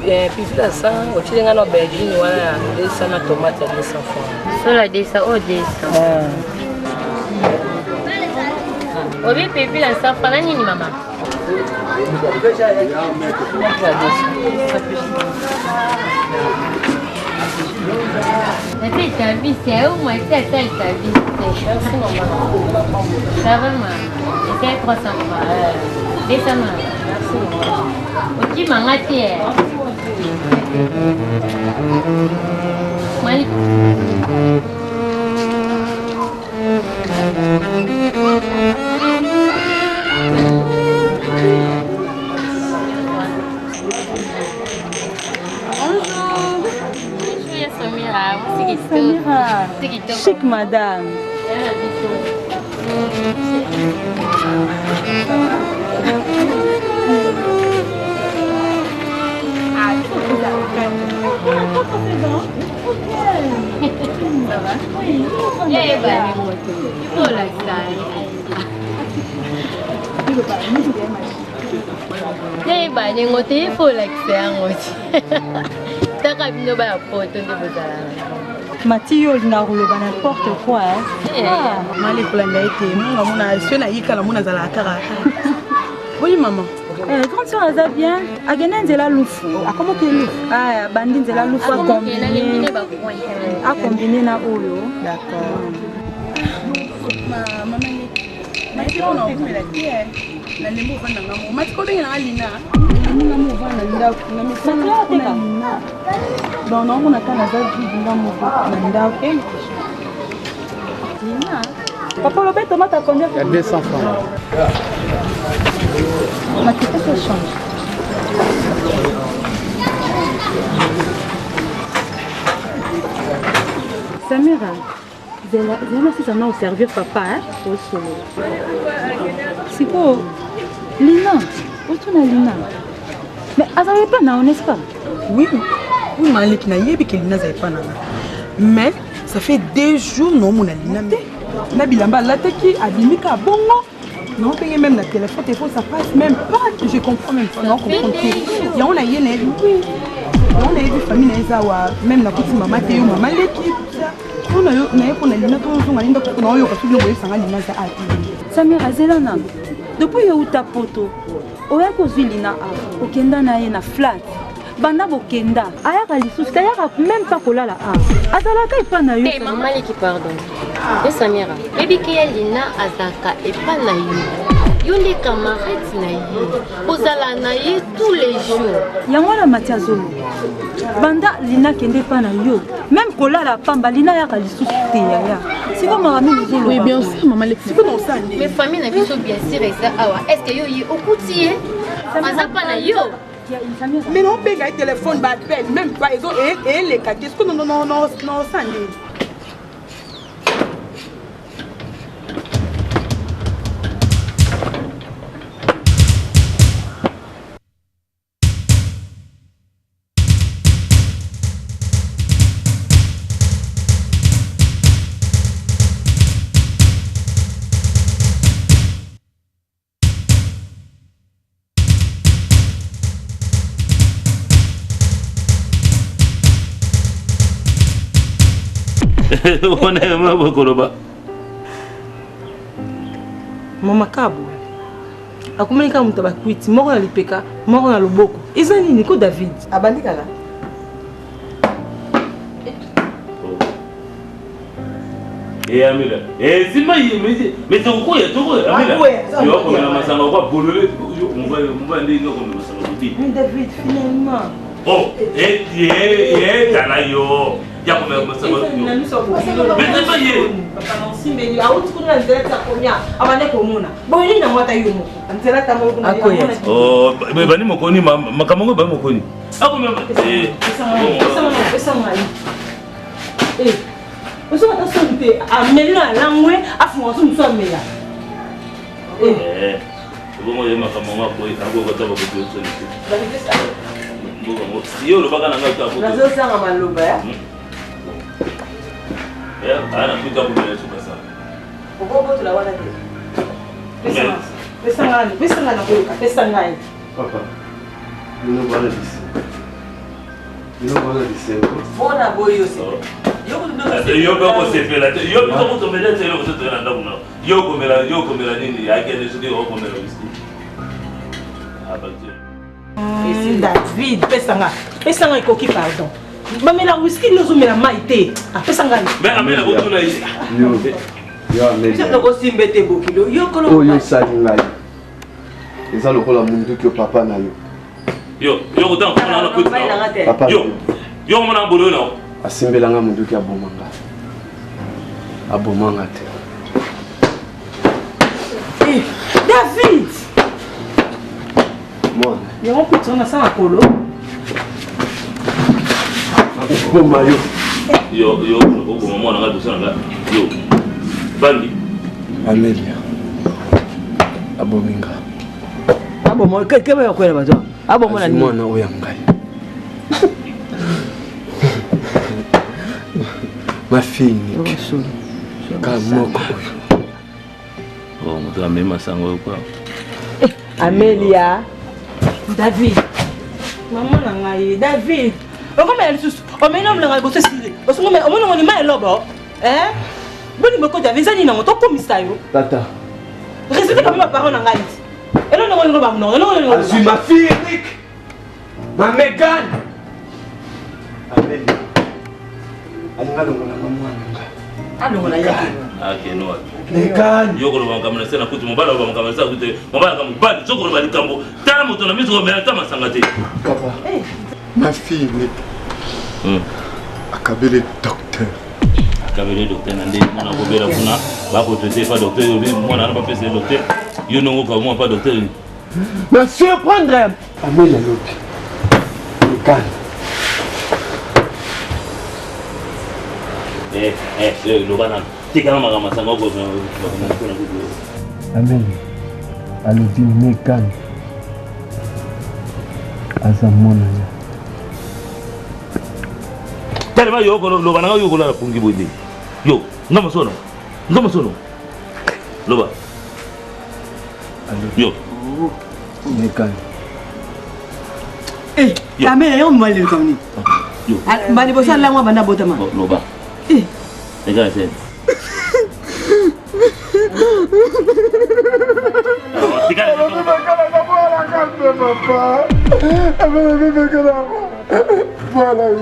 la sang, au chili ngano aubergine wala desa na tomate ya 200 francs. Sola desa o desa. Obi pipi la sang fana nini mama? La fille ta vie, c'est où moi c'est ta vie. Merci maman. Ça va maman. C'est 300 francs. Desa maman. Merci maman. Ok, mangati eh. Malik. Samira, chic madame. Ça va? Oui. Il faut la salle. Bah, il faut l'accès. T'as bino ba poto de bozala. Mathieu n'arrive n'importe quoi. Mali kulanda ete munga muna sena yika la muna zala kara. Oui maman. Quand tu as bien, à Genenzela Loufou. À comment tu es Loufou? Ah, Bandinzela Loufou à combiner. À combiner na Oyo. D'accord. Maman, mais on a ouvert la terre. La lembo vana ngamo. Matiko benga na Lina. Muna mo vana ndako. Na misala kuna Lina. Bon, non, on a kana za ngamo na ndako. Lina. Papa le bête tomate à combien? Il y a 200 francs. Ma petite change. Samira, c'est ça au servir papa, hein? Au solo. C'est quoi? Lina, où tu as Lina? Mais elle n'avait pas, n'est-ce pas? Oui, oui, Malik n'a pas que Lina n'avait pas. Mais ça fait 2 jours non mon Lina. Nabilamba lataki abimika bongo. Non, payer même la téléphone, ça passe même pas. Je comprends même pas. Non, comprends pas. Il y a on a yéné. Oui. On a eu famille Naïzawa, même la petite maman Théo, maman l'équipe. On a eu on a Lina tout on a eu on a eu parce que le voyage sanga Lina ça a. Samira Zelana. Depuis yo ta poto. Oya ko Lina a. Okenda na ye na flat. Banda bokenda. Aya ka lisusu, aya même pas kolala a. Azala ka ipa na yo. Eh maman qui pardon. Et Samira, baby qui est Lina Azaka et pas na yo. Yo les camarades na yo. Ozala na yo tous les jours. Yango la Mathiazolo. Banda Lina kende pa na yo. Même kolala pamba Lina ya ka lisusu te ya. C'est comme ma famille zolo. Oui bien sûr maman les c'est comme ça. Mes familles na biso bien sûr ça awa. Est-ce que yo y okuti Aza pa na yo. Mais non paye téléphone ba appel même pas ils ont et les quartiers. Est-ce que non sandé. On est mort Koloba. Mama Kabo. Akumani kama mtu bakwiti moko na lipeka moko na loboko. Eza nini ko David? Abandika la. Amila. Simba mais c'est quoi Amila. Yo comme la masanga quoi bololé on va ndinga comme masanga kuti. Mais David finalement. Oh, Tanayo. Ya comme masanga. Mais c'est pas hier. Papa non si mais a outi kuna nzela ta konya. Abane ko muna. Boyini na mwata yumo. Nzela ta mo kuna. Oh, mais bani mokoni makamongo bani mokoni. Ako même Vous avez sorti à Mela Langwe à François Mela. Vous voyez ma femme, moi, pour y avoir votre voiture. Yo, le bagage n'a pas de la zone à Maloba. Ah, la putain, vous voulez tout ça. Pourquoi tu la vois là? Papa, nous nous voilà d'ici. Nous nous voilà d'ici. Bon, à boy aussi. Yo bako sepela yo bako to mele tele ko to na ndabuna yo komela nini akene sudi o komela whisky David pesanga ikoki pardon mamela whisky lozo mela maite pesanga mais amela botuna ici yo amela ça ko simbete bokilo yo ko oh yo salinga eza lokola mundu ki papa na yo ko tan ko na ko papa yo mona bolo na asimbelanga mundu ki abomanga te. David Mwana yango kutona sana kolo boma yo ko mwana nga dosana yo bandi Amelia abominga abomo kebe yakwela bato abomo na mwana oyangai ma fille Amelia David maman na ngai David comment elle sous on met nom la gosse stylé parce que on est mal lobo boni boko David zani na moto comme ça yo tata respecte comme ma parole na ngai et non non ba non non je suis ma fille Eric ma Megan Amelia alongola yake no Megan yo ko ba kamana sena kuti mobala ba kamana sa kuti mobala kam bali zoko ba likambo tala moto na mizo mera tama sangate papa ma fille akabele docteur nande mona ko bela kuna ba ko traiter pas docteur yo mona na pas faire docteur yo non ko moi pas docteur me surprendre Amelia lobi Megan le banane tika na magama sanga ko Amen alobi Megan azamona tellement yo ko lo bananga yo ko la pungi bodi yo ngama sono loba yo Megan Amelia yo mali comme ni yo mali bosa la ngwa bana botama loba Megan c'est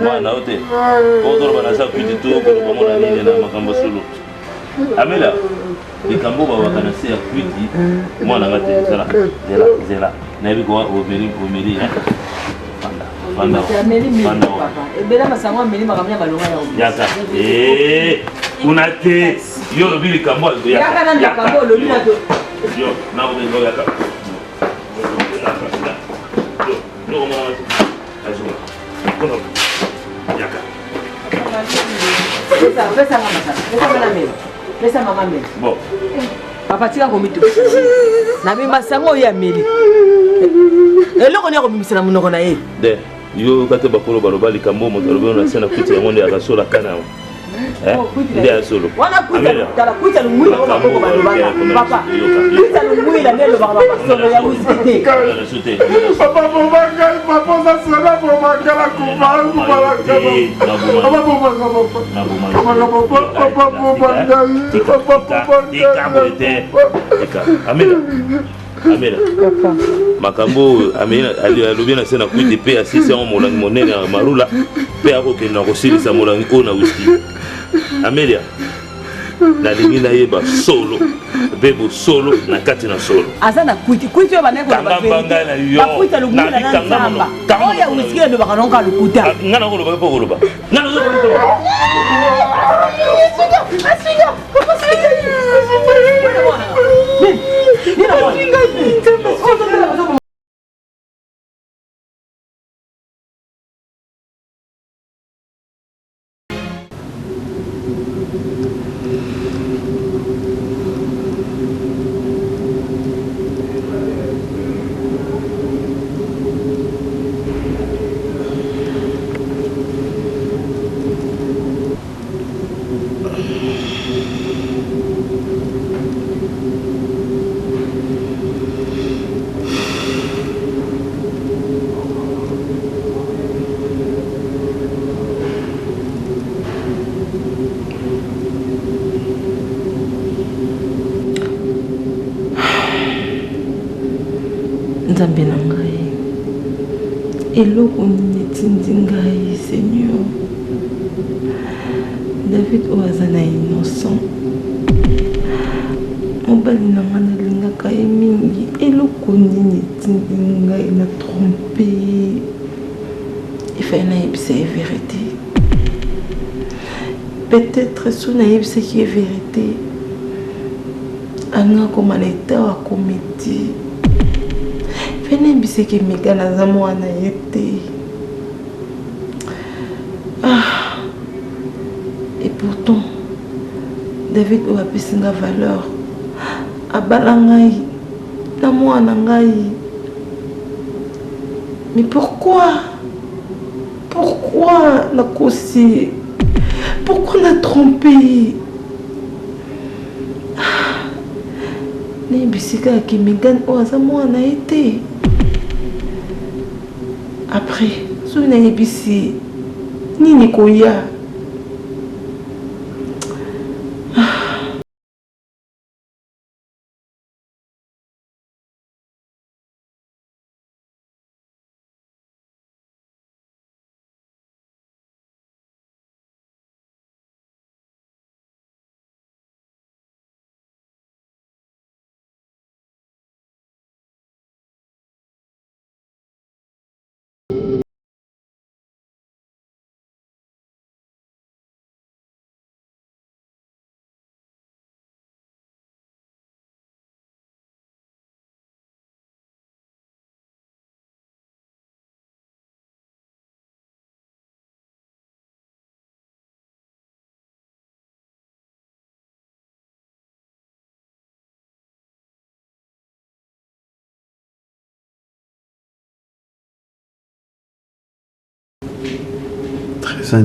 Mwana ote odoro bana sa kuti to ko komona nini na makambo solo Amela likambo ba wakana se ya kuti mwana ngate zela na bi ko omeri panda papa ebela masango ameli makamya balonga ya yaka unate yo lo bili kambo yaka na makambo lo bili to yo na ko ngo yaka yo mo azu kono yaka pesa mama meli bon papa tika komito na mi masango ya meli eloko ni akomimisana munoko na ye de yo kate bakolo baloba likambo moto alobi na sena kuti ya monde ya kasola kana nde ya solo wana kuita lumwila oyo bakoko balobaka papa kuita lumwila nde elobaka bapasolo ya wisite papa bomanga papa ozasola bomanga la kubalaka papa bomanga Amela makambo amena alobi na se na kuite pe asisi yango molangi monene ya marula pe akokende na kosilisa molangi oyo na wiski. Amelia nalingi nayeba solo mpe bosolo na kati na solo aza na kuiti oyo banga na yo bakuita lumwila na nzamba oyo ya wiski elobaka nonga lokuta nga na kolobaka mpo koloba nzambe na ngai eloko nini etindi ngai seigneur David oyo aza na innocent mobali na nga nalingaka ye mingi eloko nini etindi ngai na trompe efai nayebisa ye vérité peut-être so nayebisaki ye vérité anga koma na eta wa komedi fene biseke mega naza mwana ye te et pourtant David oyo apesi nga valeur abala ngai na mwana ngai mais pourquoi nakosi pourquoi na trompé nayebisika yaki Megan oyo aza mwana ye te après soki nayebisi nini koya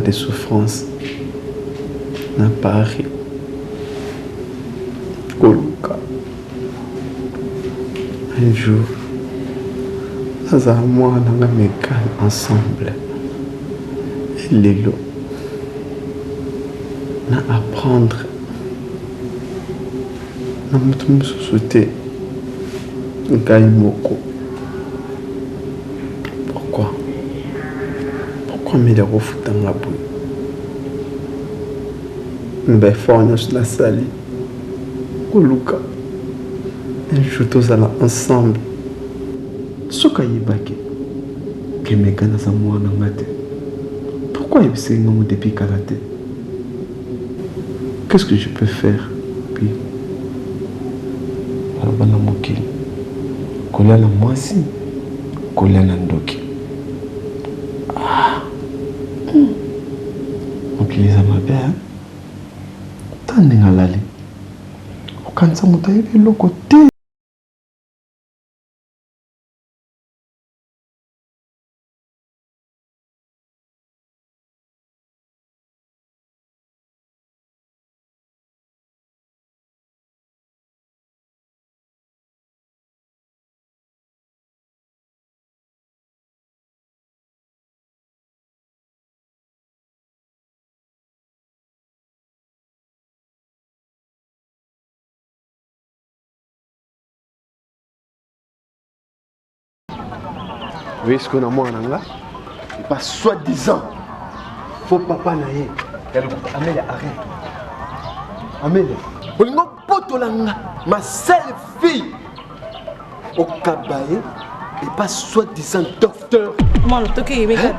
Des souffrances n'a pas ri. Koluka. Un jour, nous avons moi ensemble. Et Lélo n'a apprendre. N'a pas sauter. Gaïmoko. Pourquoi me refoute dans la boue? Nous faisons sur la salle. Koluka. Un jour, tous allons ensemble. Ce qu'il y a que mes gars n'ont pas de matin. Pourquoi ils sont là depuis karaté? Qu'est-ce que je peux faire? Puis, je vais aller à je vais aller à Mwasi, je vais aller à Ndoki. Mokiliza mabe tande ngalali okanisa moto ayebi eloko te. Oui, ce qu'on a moi en là. Et pas soi-disant. Faut papa naïe. Amélie, arrête. Amélie. Olingo potolanga. Ma seule fille. Au Kabaye. Et pas soi-disant docteur. Moi, le toqué, mais Amélie.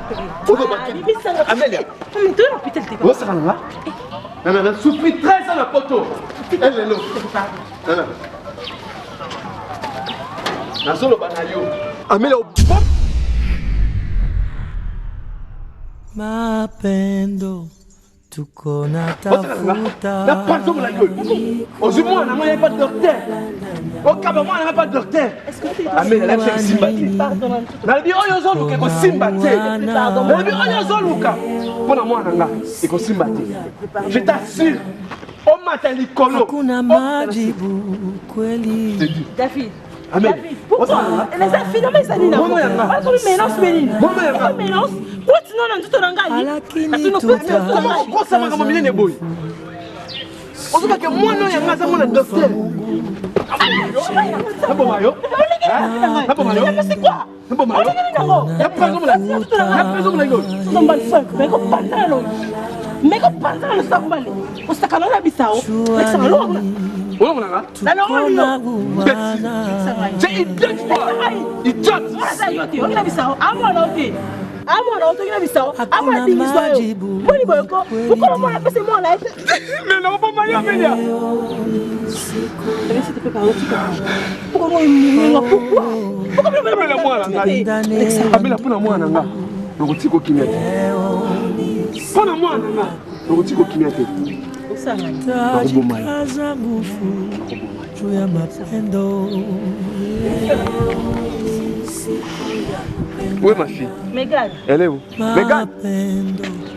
Mais toi, l'hôpital, t'es Où ça va là? Elle a souffert 13 ans la poteau. Elle est là. Nazolo banayo. Amélie au pop. Mapendo tuko natafuta. La pardon la gueule. Aujourd'hui moi il n'y a pas de docteur. Au Cap moi il n'y a pas de docteur. Amélie elle a fait sympathie. Na bi oyo zo luka ko sympathie. Na bi oyo zo luka. Pona moi nanga iko sympathie. Je t'assure. On m'a dit colo. Kuna majibu kweli. David. Amélie. Pourquoi? Les filles, non mais ça n'est pas. Pas sur le mélange, Méline. Pas mélange. Continue dans tout le langage. Comment ça m'a ramené les boys? On dit que moi non, il y a pas mon docteur. C'est quoi? Mais quand pantalon le sabali, on s'accale la bisao, mais ça l'homme. La norme. C'est idiote quoi? Idiote. Ça y est, on a bisao. À moi l'autre. À moi l'autre, on a bisao. À moi bisao. Boni boyko. Pourquoi moi la c'est moi là? Mais non, pas mal Amélia. Mais si tu peux parler, tu peux. Pourquoi moi pourquoi? Pourquoi me Amélia moi là? Amélia pour moi là. Donc tu ko kimia. Pona moi nanga. Donc tu ko kimia te. Tajikaza nguvu juu ya mapendo. Où est ma fille? Mégane. Elle est où? Mégane.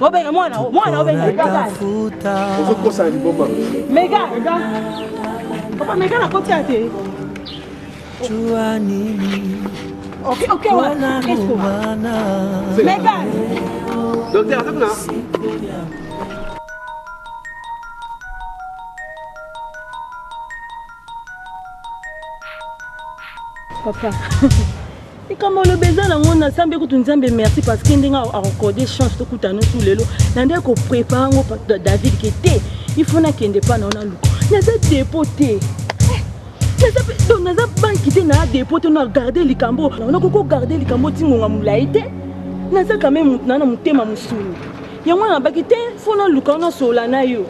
Obenga mwana obenga Mégane. On veut quoi ça ni bomba? Mégane. Papa Mégane a côté à te. Jua nini? OK, voilà. Qu'est-ce que? Mégane. Docteur, attends là. Papa. Et comme le besoin là on a semblé que tu nous aimes merci parce qu'il y a recordé chance de couper nous sous le lot. N'andé qu'on prépare David qui était. Il faut n'a qu'il ne pas non non. N'a pas dépoté. N'a pas banque qui n'a dépoté n'a gardé les cambo. On a beaucoup gardé les cambo tingo amulaité. N'a pas quand même n'a mutema musulu. Yango na bakité faut na lukana solana yo.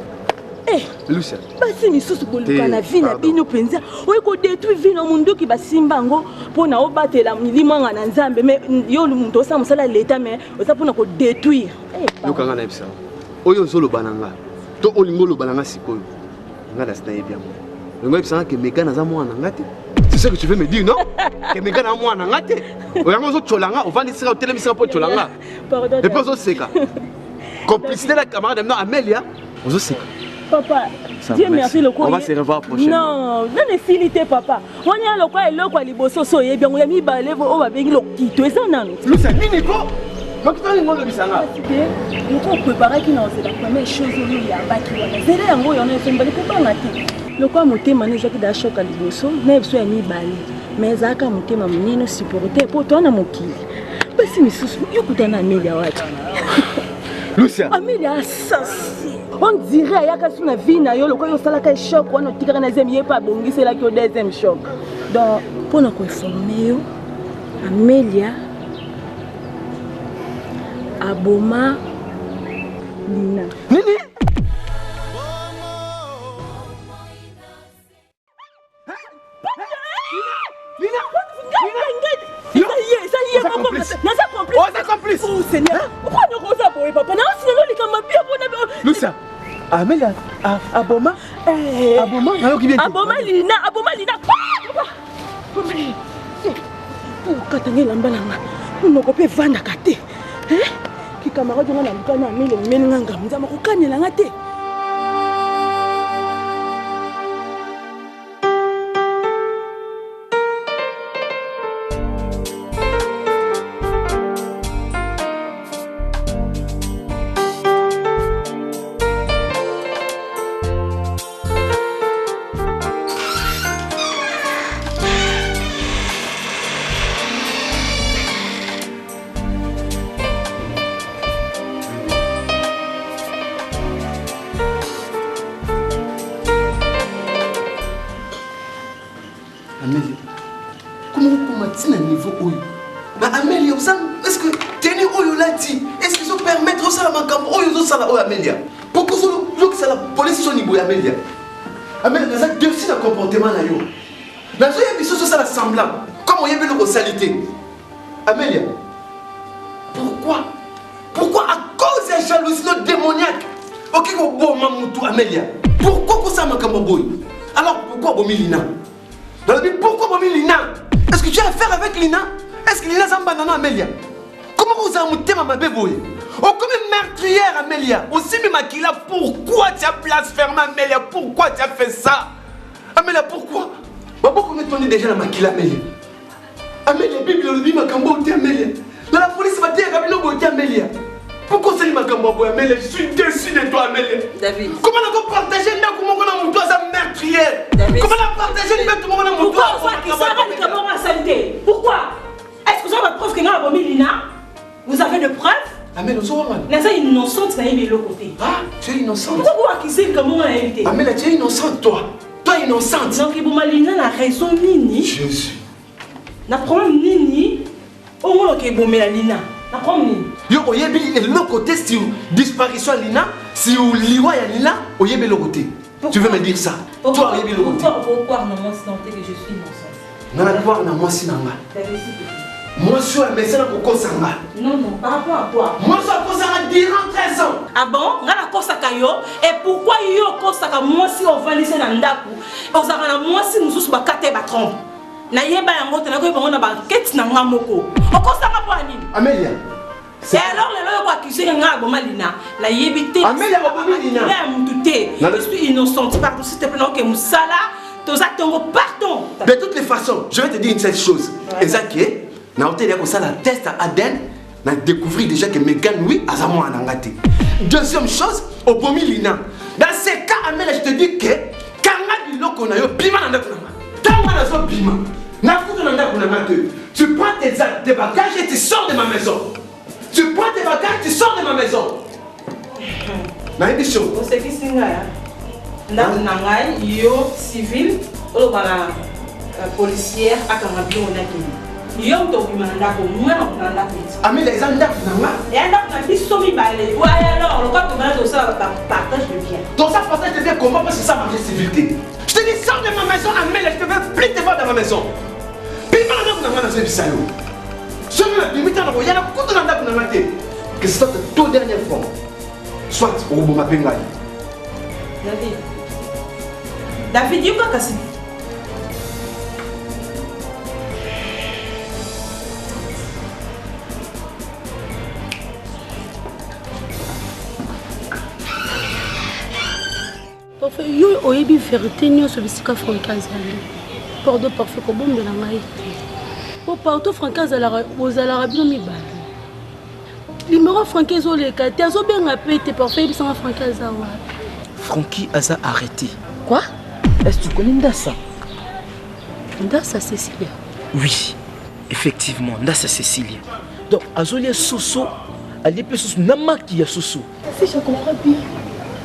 Lucia. Basi misusu bolukana vie na bino penza. Oye ko détruire vie na mundu ki basimba ngo pona obatela milimo nga na nzambe mais yo muntu osa musala l'état mais osa pona ko détruire. Yokanga na ebisa. Oyo zolo bananga. To olingo lo bananga sikoyo. Nga da sna yebia mo. Ngo ebisa ke Mégane za mwana ngate. C'est ce que tu veux me dire non? Que Mégane a mwana ngate. Oyango zo tolanga ovandi sika otelemisa po tolanga. Pardon. Et puis ozo seka. Complicité la camarade maintenant Amélia. Ozo seka. Papa, Dieu merci le quoi. On va se revoir prochainement. Non, non facilité papa. On y a le quoi et le quoi liboso so et bien on a mis balé on va bien le kito et ça non. Lucia nini ko? Donc tu as une bonne bisanga. Nous on préparer qui non c'est la première chose où il y a pas qui va. C'est là ngo yona c'est mbali ko pas ngati. Le quoi monter mané jaki da choc à liboso, na biso ya mi balé. Mais zaka monter ma munino supporter pour toi na mokili. Basi misusu yokutana Amélia wacha. Lucia. Amélia assassin. On dirait qu'il y a une vie, il y a un choc, on a un deuxième c'est là qu'il y a un deuxième choc. Donc, pour nous informer, Amélia, Aboma, Lina. Nini? Ça y est, complice. Oh Seigneur, pourquoi nous avons ça, papa? Non, sinon, les camarades, Lucia. Amélia, Aboma, Aboma Lina. Katanga lamba langa. Noko pe vanda kate. Ki camarade nga na mukana Amélia menga ngam nzama ko kanela ngate. Amélie, comment vous pouvez niveau où? Amélie, est-ce que tenez où l'a dit? Est-ce qu'ils ont permettre ça à ma camp? Oh, ils ont ça là, Amélie. Pourquoi c'est la police au niveau Amélie? Amélie, vous avez deux signes de comportement là. Vous avez vu ça la semblant. Comment vous avez vu le salité? Amélie, pourquoi? Pourquoi à cause de la jalousie démoniaque? Ok, bon, Mamoutou, Amélie. Pourquoi ça m'a camp? Alors pourquoi vous Lina? Pourquoi vous Lina? Est-ce que tu as affaire avec Lina? Est-ce que Lina Zambana Amélia? Comment vous avez monté ma bébé? Oh, comme une meurtrière Amélia. Aussi, mais Makila, pourquoi tu as blasphémé Amélia? Pourquoi tu as fait ça? Amélia, pourquoi? Pourquoi vous tournez déjà la Makila Amélia? Amélia, Bible, le dit Makambo, Amélia. La police m'a dit Amélia. Pourquoi c'est Makambo, Amélia? Je suis déçu de toi, Amélia. David. Comment on a partagé une comment on a monté sa meurtrière? Comment on a partagé une comment on a monté Pourquoi? Est-ce que vous avez la preuve que nous avons mis Lina? Vous avez de preuves? Amélie, nous sommes innocente, ça y est de l'autre côté. Ah, tu es innocente. Pourquoi vous accusez comment on a invité? Amélie, tu es innocente, toi. Toi, innocente. Donc, Lina a raison, Nini. Jésus. Le problème, Nini, au moins, que Lina. Le problème, Nini. Yo, oyebi, l'autre côté, si disparition Lina, si ou liwa ya Lina, oyebi l'autre côté. Tu veux me dire ça? Toi, oyebi l'autre côté. Pourquoi non, moi, c'est que je suis innocente? Non, non, moi, c'est nanga. Moi, je suis un médecin pour Kosanga. Non, par rapport à toi. Moi, je suis à Kosanga durant 13 ans. Ah bon? Nga na Kosaka yo. Et pourquoi yo Kosaka moi si on va laisser dans ndaku? Ozaka na moi si nous sommes bakate ba trompe. Na yeba yango tena ko bango na ba keti na nga moko. Okosaka po anini? Amélia. Et alors le ko accusé nga boma Lina. La yebité. Amélia ba Lina. Ya mututé. Je suis innocente. Pardon s'il te plaît que musala. Toza tongo pardon. De toutes les façons, je vais te dire une seule chose. Ezaki na hôtel comme ça la test à Aden, na découvrir déjà que Megan oui a zamo anangate. Deuxième chose, au bomi Lina. Dans ces cas Amélia, je te dis que kanga biloko na yo bima na ndako na. Tanga na zo bima. Na kuto na ndako na ngate. Tu prends tes bagages et tu sors de ma maison. Tu prends tes bagages, tu sors de ma maison. Na édition. On sait qui c'est nga. Ndako na ngai yo civil, o bana policière akanga bio na kini. Yo to bimanda ko mwana kunanda ko. Amélia ils andaf nanga. Et andaf na biso mi balé. Ouais alors, quand tu vas ça partage de bien. Donc ça partage de bien comment parce que ça marche civilité. Je te dis sors de ma maison Amélia, je te veux plus te voir dans ma maison. Bimanda ko nanga na c'est bisayo. Seulement la limite na ko yana kuto na ndako nanga te. Que c'est ta toute dernière fois. Soit au bout ma pengai. David, yo pas cassé. Parfait, yo oyebi vérité nyonso bisika Franca azali. Pardon parfait ko bombela ngai. Po partout Franca azalaka ozalaka bino mibale. Numéro Franca ezoleka te azobenga pe te parfait bisanga Franca azawa. Francky Aza arrêté. Quoi? Est-ce que tu connais Ndassa? Ndassa Cécilia. Oui, effectivement, Ndassa Cécilia. Donc, Azolia Soso, Ali Soso, Namaki ya Soso. Si je comprends bien,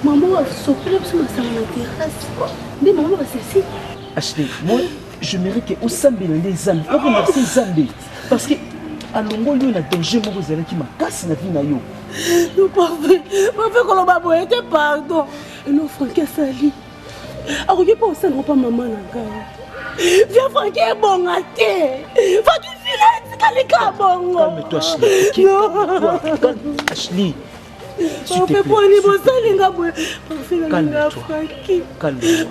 maman a sauté sur ma terrasse. Mais maman a cessé. Ashley, moi, je mérite que au Sambi les amis, pas remercier Zambé. Parce que, à Longo, il y a un danger, moi, vous allez qui m'a cassé la vie na yo. Non, parfait. Parfait, qu'on m'a boité, pardon. Et non, Francky Sali. Alors, il n'y a pas ça, non, pas maman, là. Viens, Francky est bon à terre. Francky, c'est le bon. Calme-toi, Ashley. Okay? Non. Calme, Ashley. S'il te plaît. Calme-toi. Calme-toi.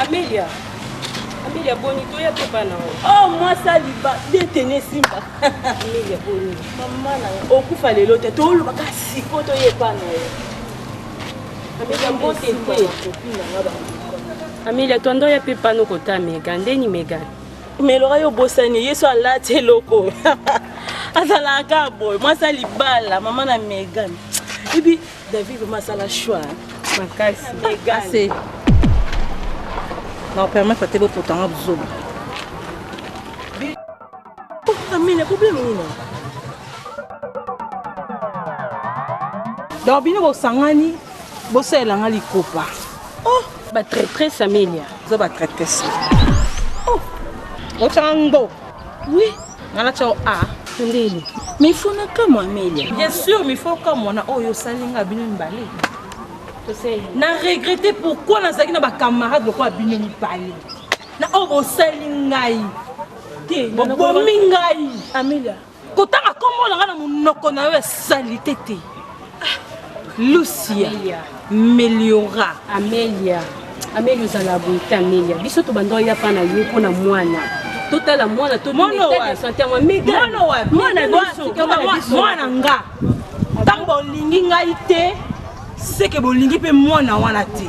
Amélia. Amélia Boni, tu es pas là. Oh, moi, ça liba, détenez Simba. Amélia Boni. Maman, au coup, fallait l'autre. Tout le monde a si tu es pas là. Amélia Boni, Amélia, tu as pu pas nous côté Megan, Deni Megan. Mais l'oreille au bossani, il soit là, t'es loco. Azalaka boy, moi ça libala, maman na Megan. Et puis David, moi ça la choix. Ma casse Megan. C'est non, permet pas te beau pour t'en absorber. Oh, Amélia, problème non. Donc bino bo sangani, bo sela ngali kopa. Oh, Ba traîtresse Amélia. Ça va traîtresse. Oh. Ochango. Oui. Ngala chao a. Ndeli. Mais il faut na comme Amélia. Bien sûr, mais il faut comme on a oyo salinga bino mbale. Na regretter pourquoi na zaki na ba camarade lokwa bino mbale. Na obo salingai. Bomingai. Amélia. Kotanga kombo na monoko na yo salité te. Lucia. Meliora. Amélia. Amélia zala bonté Amélia. Biso to bando ya pa na yo pona mwana. Totala mwana to mwana wa santé moi mega. Mwana wa mwana nga. Tango lingi ngai te. C'est que bolingi pe mwana wana te.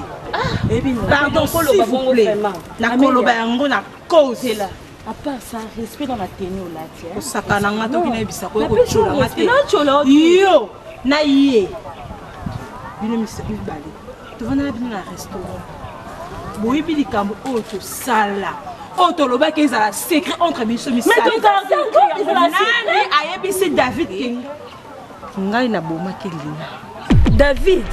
Pardon, s'il vous plaît. Na koloba yango na cause là. À part ça, respect dans la tenue là, tiens. Sakananga to kina bisa ko ko chola ngate. Yo, na yé. Bino misaki bali. Tu vas na bino na restaurant. Boyi bili kambo auto sala. Auto loba ke za secret entre biso misaki. Mais ton argent, nani ayebisi David King. Ngai na boma kelina. David.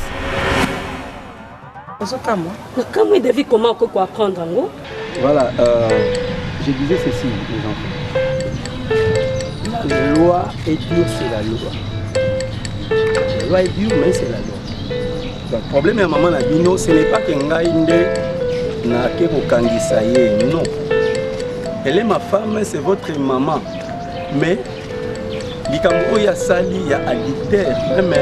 Comment David, comment on peut apprendre en gros? Voilà, je disais ceci, les enfants. La loi est dure, c'est la loi. La loi est dure, mais c'est la loi. Donc, le problème de maman Nabino, ce n'est pas que Ngaïnde n'a qu'au Kangisaye, non. Elle est ma femme, c'est votre maman. Mais, Likambo ya sali, ya adultère, même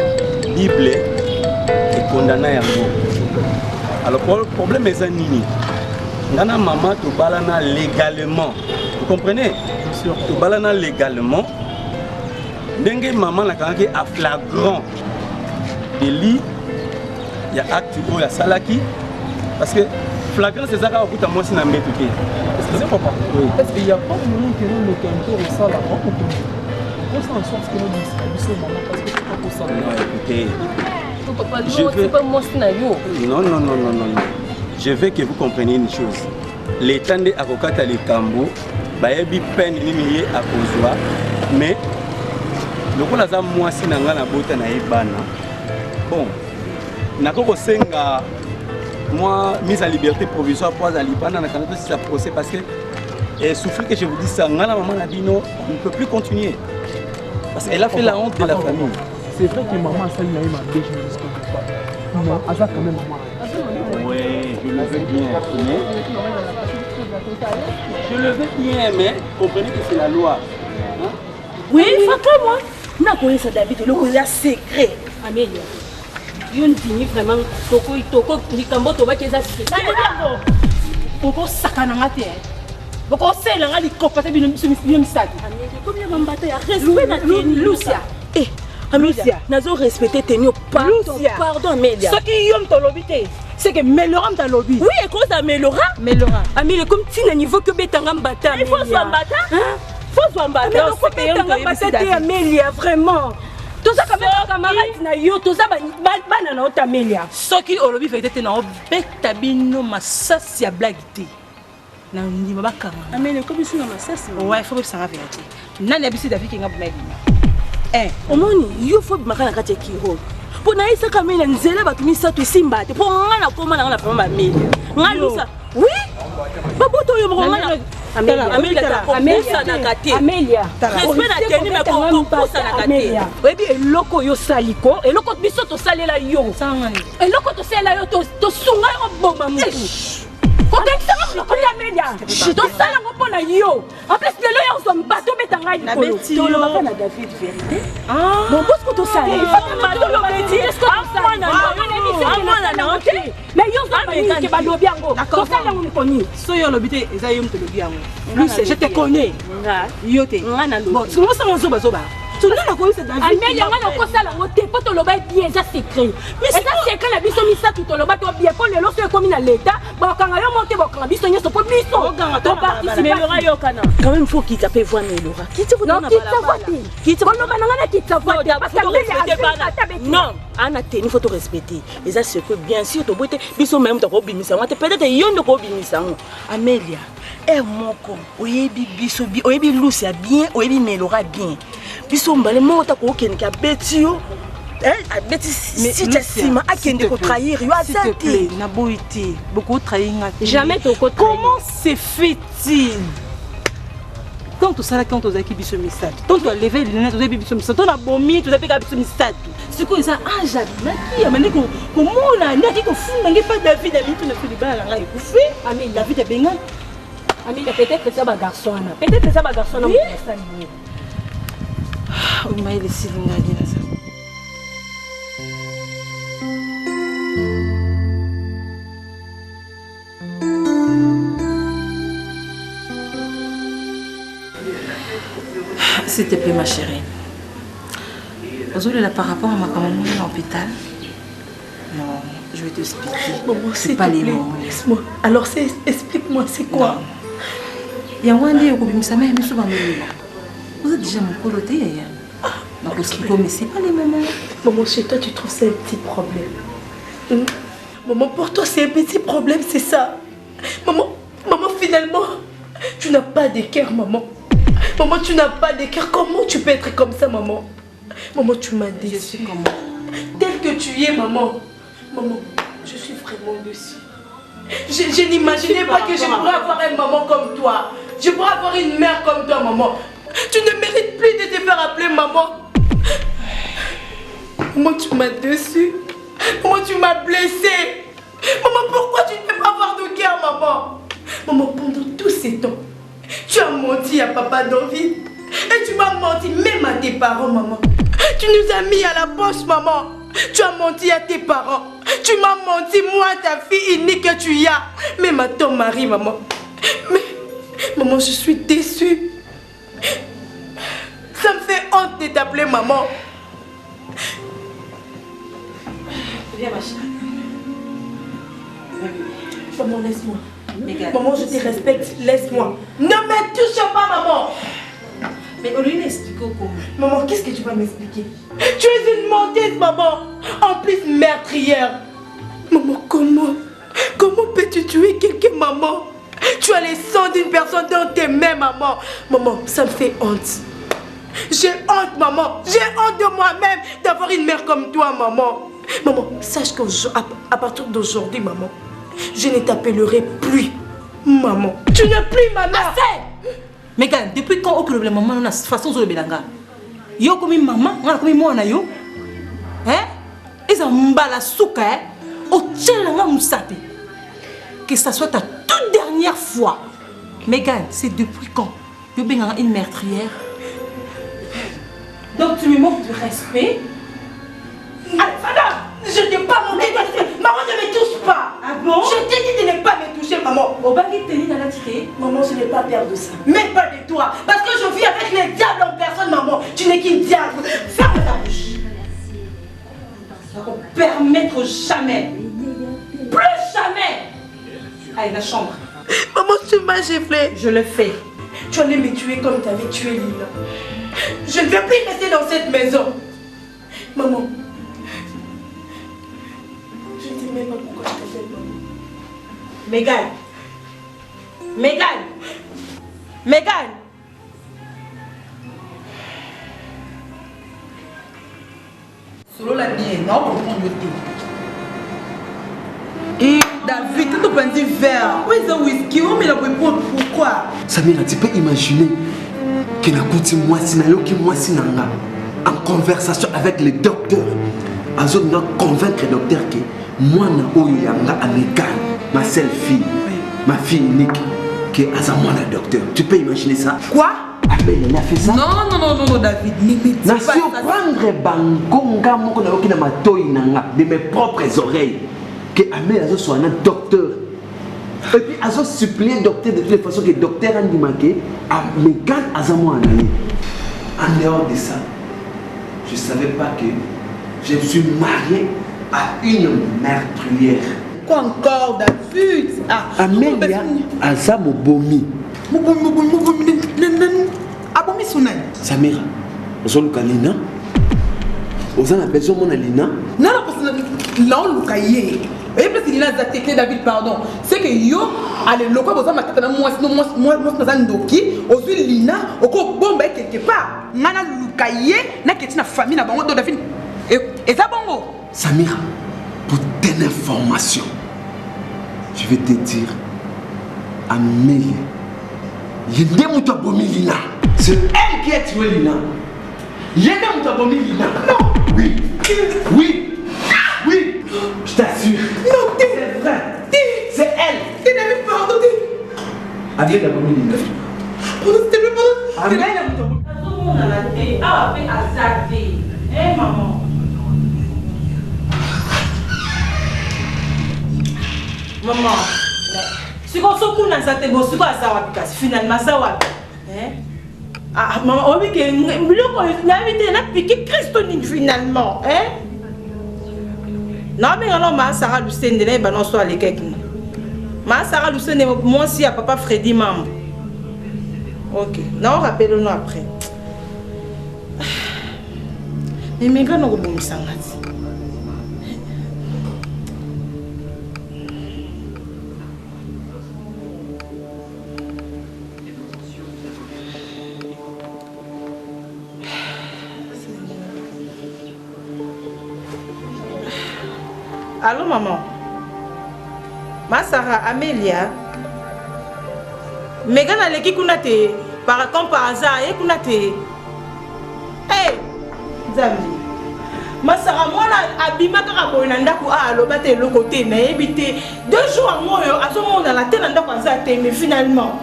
Bible est condamné à mort. Alors le problème est nini. Nana maman to balana légalement. Vous comprenez? To balana légalement. Dengue maman la kanke a flagrant délit. Il y a acte où il y a salaki. Parce que flagrant c'est ça qu'on a moi si n'ambé tout qui. C'est papa. Parce qu'il y a pas de moment que nous mettons au sala. On s'en sort ce que nous disons maman parce que c'est pas pour ça. Non écoutez. Papa, c'est pas moi non. Je veux que vous compreniez une chose. L'État de Akokata le Kambo, bayebi peine ni à kozwa, mais le ko laza moi si nanga na bota na ebana. Bon, nakoko senga moi mise à liberté provisoire pour à libana na kanata si ça procès parce que et souffrir que je vous dis ça ngana maman na bino, on ne peut plus continuer. Parce qu'elle a fait la honte de la famille. C'est vrai que maman a sali na ma bêche jusqu'au bout. Non, elle a quand même maman. Oui, je le veux bien. Je le veux bien, mais comprenez que c'est la loi. Hein? Oui, faut moi. Na connais ça David, le connais secret. Amélia. Une fille vraiment toko likambo to ba keza secret. Poko sakana te. Boko sela ngali kopata bino misaki. Amélia, combien m'embata ya respect na Lucia. Eh, Amélia, nazo respecter tenio pardon Amélia. Ce qui yom to lobité. C'est que Melora t'a lobby. Oui, et cause d'Amelora. Melora. Amélie, comme tu n'as niveau que Betanga Mbata. Il faut s'embata. Faut s'embata. Mais faut Betanga Mbata, Amélia, vraiment. Tout ça, quand même, camarade, na yo, tout ça, banana, Amélia. Ce qui au lobby fait être dans Betabino, ma sasse, ya blaguité. Na ni mabaka. Amélie, comme tu n'as ma sasse. Ouais, faut que ça va vérité. N'a n'habitude David qui n'a pas eh, au moins, il faut que je fasse Kiro. Pour naïsa kamela nzela ba tumisa to simba te pour ngana koma na fama Amélia. Ngalusa. Oui. Baboto yo ngana. Amélia na kate. Amélia. Respect na teni na kokosa na kate. Webi eloko yo saliko, eloko biso to salela yo. Sangani. Eloko to salela yo to sunga yo bomba mutu. Quand tu as Amélia, tu as ça là yo. En plus de là on s'en bateau betanga na Betty. Tu le vas na David vérité. Ah. Bon parce que tu sais, il faut bateau le Betty. Est-ce que tu sais? Mais yo va que ba lobi yango. D'accord. Ça là on connaît. So yo lobité eza yo mto lobi yango. Lui je te connais. Yo te. Bon, tu vois ça on zoba zoba. Tu n'as pas c'est David. Amélia ngana ko sala ngote po to loba bien ça secret. Mais c'est secret la biso misa tout to loba to bien ko lelo so comme na l'état. Ba kanga yo monter ba kanga biso nyoso po biso. To participer Melora yo kana. Quand même faut qu'il tape voir Melora. Qui te voit na balabala. Qui te voit na ngana qui te voit parce que Amélia non, ana teni faut te respecter. Et ça c'est que bien sûr to boite biso même to ko bimisa ngate peut-être yo ndo ko bimisa. Amélia et moko oyebi biso bi oyebi Lucia bien oyebi Melora bien. Biso mbale mota ko kenka betio si tu as akende ko trahir yo azate na boité beaucoup trahir jamais to ko comment se fait-il tant tout ça là quand tu as qui biso misat tant tu as levé les lunettes tu as biso misat tu as bomi tu as pika biso misat c'est quoi ça âge qui amene ko mona ndaki ko funda ngi pas David ami tu ne fais pas la ngai ko fait ami David benga ami peut-être ça ba garçon peut-être ça ba garçon na ça ni oh mais il s'il n'a dit ça. S'il te plaît ma chérie. Aujourd'hui là par rapport à ma maman à l'hôpital. Non, je vais t'expliquer. Maman, c'est pas les mots. Laisse-moi. Alors explique-moi c'est quoi? Il y a un dit au mais ça m'a mis souvent vous êtes déjà mon coloté hier. Donc mais c'est pas les moments. Maman, chez toi tu trouves ça un petit problème. Maman, pour toi c'est un petit problème, c'est ça. Maman, finalement, tu n'as pas de cœur, maman. Maman, tu n'as pas de cœur. Comment tu peux être comme ça, maman? Maman, tu m'as dit. Je suis comment? Tel que tu es, maman. Maman, je suis vraiment déçue. Je n'imaginais pas que je pourrais avoir une maman comme toi. Je pourrais avoir une mère comme toi, maman. Tu ne mérites plus de te faire appeler maman. Maman, tu m'as déçue. Maman, tu m'as blessée. Maman, pourquoi tu ne peux pas avoir de cœur, maman? Maman, pendant tous ces temps, tu as menti à papa David. Et tu m'as menti même à tes parents, maman. Tu nous as mis à la poche, maman. Tu as menti à tes parents. Tu m'as menti, moi, ta fille unique que tu as. Même à ton mari, maman. Mais, maman, je suis déçue. Ça me fait honte de t'appeler maman. Viens, ma chérie. Maman, laisse-moi. Maman, je te respecte. Laisse-moi. Ne me touche pas, maman. Mais on lui explique comment. Maman, qu'est-ce que tu vas m'expliquer? Tu es une menteuse, maman. En plus, meurtrière. Maman, comment peux-tu tuer quelqu'un, maman? Tu as les sangs d'une personne dont tu aimais, maman. Maman, ça me fait honte. J'ai honte, maman. J'ai honte de moi-même d'avoir une mère comme toi, maman. Maman, sache qu'à partir d'aujourd'hui, maman, je ne t'appellerai plus maman. Tu n'es plus ma mère. Mais quand, depuis quand on le maman, on a façon de le belanga. Yo comme maman, on a comme moi na yo. Hein? Ils ont mbala souka, hein? Au tchelanga moussate. Que ça soit ta toute dernière fois. Megan, c'est depuis quand? Yo benga une meurtrière. Donc tu me manques de respect. Alfada, je ne t'ai pas manqué de respect. Maman, ne me touche pas. Ah bon? Je t'ai dit de ne pas me toucher, maman. Au bagui teni dans la tique. Maman, je n'ai pas peur de ça. Même pas de toi. Parce que je vis avec les diables en personne, maman. Tu n'es qu'une diable. Ferme ta bouche. Ça va permettre jamais. Plus jamais. Allez, la chambre. Maman, tu m'as giflé. Je le fais. Tu allais me tuer comme tu avais tué Lila. Je ne veux plus rester dans cette maison. Maman. Je ne sais même pas pourquoi je t'appelle maman. Megan. Megan. Megan. Solo la mienne, non, pour prendre le thé. Et David, tu as dit verre. Où est-ce whisky? On met la boîte pourquoi? Samira, tu peux imaginer que na kuti moi qui moi sinanga en conversation avec le docteur. Azo na convaincre le docteur que moi na oyanga Amégan, ma seule fille, ma fille unique, que azamwa na docteur. Tu peux imaginer ça? Quoi? Abel, il a fait ça? Non, David. Na surprendre bangonga moko na okina matoi nanga de mes propres oreilles que Amel soit un docteur. Et puis Azo supplié le docteur de toutes les façons que le docteur a dit que Amégan azamwa anaye. En dehors de ça, je ne savais pas que je me suis marié à une meurtrière. Quoi encore, David? Amélia Azamo Bomi. Abomi Sunay. Samira, vous avez Lina? Vous avez besoin de Lina? Non, non, Lukaye. Et puis Lina Zatekle David, pardon. C'est que yo, allez, le quoi vous avez matata moi Ndoki, aujourd'hui Lina, au quoi bombe quelque part. Nana Lukaye, na ketina famille na bango David. Et ça bongo. Samira, pour tes informations, je vais te dire, Amélie, c'est elle qui a tué Lina. Lina. Non. Oui. Je t'assure. Non, c'est vrai. C'est elle. Tu n'as même pas entendu. Avec la bombe Lina. Maman. Maman, si on se couche dans cette égo, si on a finalement ça va. Ah maman, on dit que le l'invité n'a piqué Christine finalement, hein? Non mais alors ma Sarah Lucien de là balance toi les quelqu'un. Ma Sarah Lucien moi aussi à papa Freddy maman. OK. Non, rappelle-nous après. Mais gars non bon sangati. Allô maman. Ma Sarah Amélia. Mais gana leki kuna te par hasard et kuna te. Hey, Zambi. Ma Sarah moi la abima kaka boyna ndako a aloba te le côté na ebité 2 jours moi à ce moment dans la tête ndako ça te mais finalement.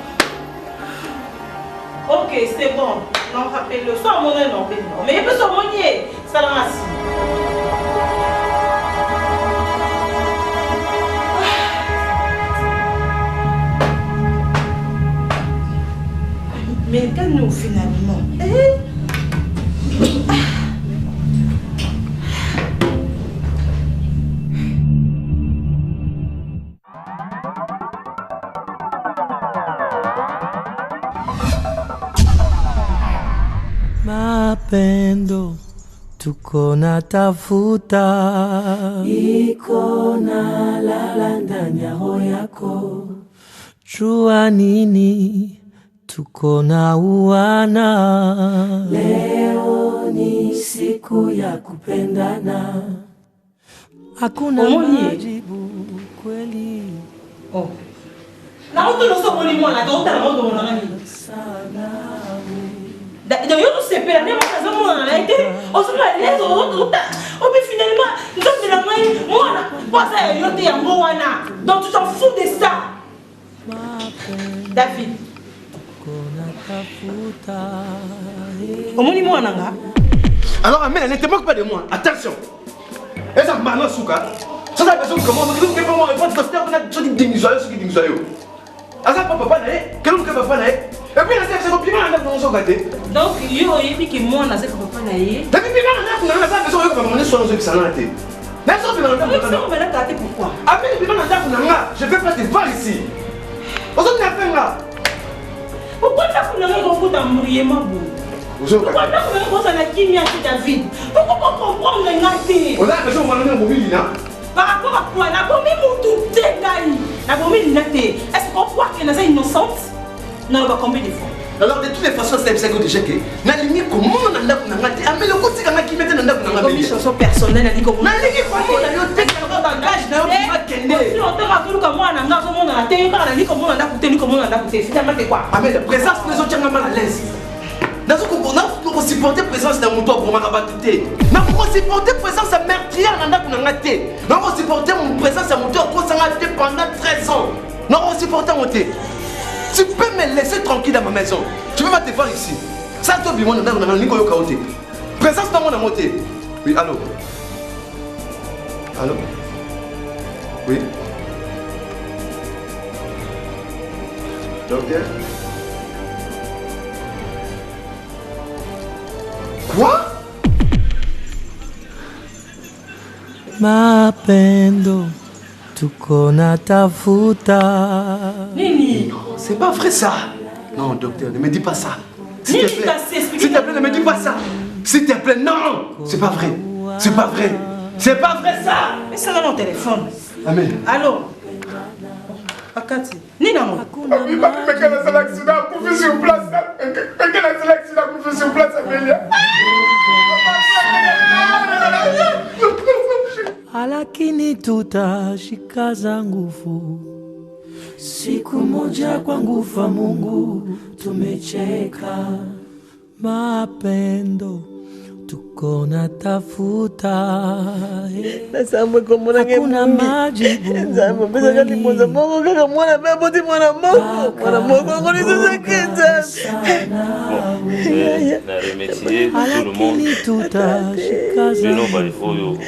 OK, c'est bon. Non rappelle le soir mon non mais il peut se monier. Salam. Mais quand nous finalement, Mapendo tuko natafuta iko na lala ndani ya roho yako, jua nini tuko na uwana, leo ni siku ya kupendana, hakuna majibu kweli. Oh. Na uto no so moni mwana to ta mondo mwana nani. Da yo no se pera nem kaza mwana na ite. O so na lezo o ta. O bi finalement nzambe na mai mwana. Pasa yo te yango wana. Donc tu t'en fous de ça. David. Omoni mwana nga. Alors Amel, ne te moque pas de moi. Attention. Et ça m'a souka. Ça la personne comment on dit que moi il faut te faire une chose d'inusuel ce qui d'inusuel. Asa papa na e, quel que papa na e. Et puis la c'est bien na dans son côté. Donc yo yebi que moi na c'est papa na e. Depuis bien na ça personne que maman soit dans ça na té. Mais ça bien na ça on va la tâter pourquoi? Après bien na nga, je vais pas te voir ici. Aujourd'hui na fait nga. Pourquoi tu as fait un mourir ma boue? Pourquoi tu as fait un kimia chez David? Pourquoi tu comprends les gâtés? On a besoin de mobile là. Par rapport à quoi? La bombe est tout dégaï. La bombe est nette. Est-ce qu'on croit qu'elle est innocente? Non, pas combien de fois? Alors de toutes les façons c'est ça que tu sais que na ligne comment on a ngati amé le côté kana ki mette na ngati na ngati chanson personnelle ali comme na ligne comment on a yo tek na bagage na yo qui va kende si on te raconte comme moi na ngati on a té kana li comment on a coûté ni comment on a coûté finalement c'est quoi amé la présence les autres tient mal à l'aise dans ce qu'on a supporter présence dans mon toit pour m'abattre na pour supporter présence à meurtrière na ngati na ngati na pour supporter mon présence à mon toit pour s'engager pendant 13 ans non on supporter mon thé. Tu peux me laisser tranquille dans ma maison. Tu peux pas te voir ici. Ça toi bien on a ni koyo kaoté. Présence dans mon moté. Oui, allô. Allô. Oui. Docteur. Quoi? Mapendo tuko natafuta. Nini? C'est pas vrai ça. Non, docteur, ne me dis pas ça. S'il te plaît. S'il te plaît, ne me dis pas ça. S'il te plaît, non. C'est pas vrai. C'est pas vrai. C'est pas vrai ça. Mais ça va mon téléphone. Amen. Allô. Akati. Nina mo. Mais quel est l'accident couché sur place? Mais quel est l'accident couché sur place, Amélia? tutashikaza nguvu, siku moja kwa nguvu ya Mungu tumecheka. Mapendo tuko na tafuta, hakuna majibu. Na remercier tout le monde. Bino balifoyo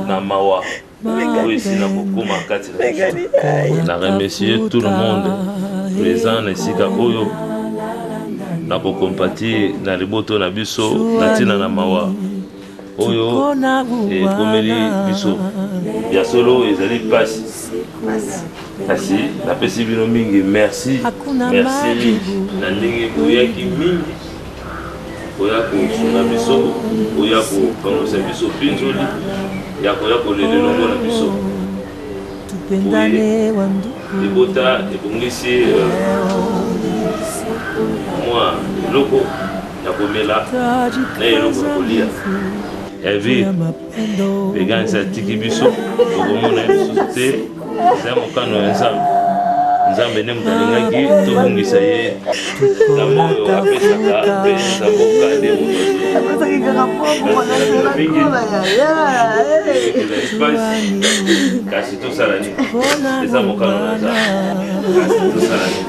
na mawa na kokoma kati na remercier tout le monde présent na esika oyo na kokompatir na liboto na biso na ntina na mawa oyo ekomeli biso ya solo ezali pasi kasi napesi bino mingi merci na ndenge boyaki mingi oya kosunga biso oya kopangosa biso mpinzoli ya koya kolele longo na biso libota ebongisi mwa eloko ya komela na eloko ya kolia yavi veganisa atiki biso okomona lisusu te eza mokano ya nzambe nzambe nde moto alingaki tobongisa ye nzambe oyo apesaka mpe nzambe okande motomingi espasi kasi tosala nini eza mokano na nzambe kasi tosala nini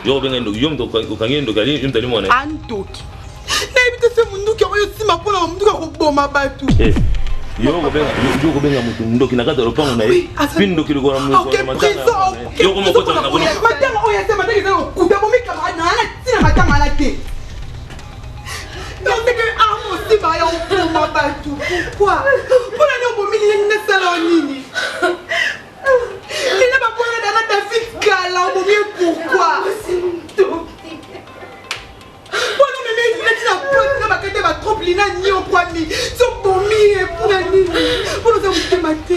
Yo benga ndo yomto ukangendo kali yomtali mwana antoki na ibite se munduki ayo sima pona munduka ko boma batu yo benga mutu ndoki nakata lopango na ye pindo kiliko na mutu matanga yo ko mokota na bono matanga oya se matanga zalo kutabomika na ala tina matanga ala te donc que amo sima ya boma batu pourquoi pona no bomili nne sala nini il n'a pas parlé dans ta vie galant, pourquoi? Pourquoi nous me dit la pointe dans ma tête va trop lina ni au poignet. Son bomi et pour la nuit. Pour nous avoir maté.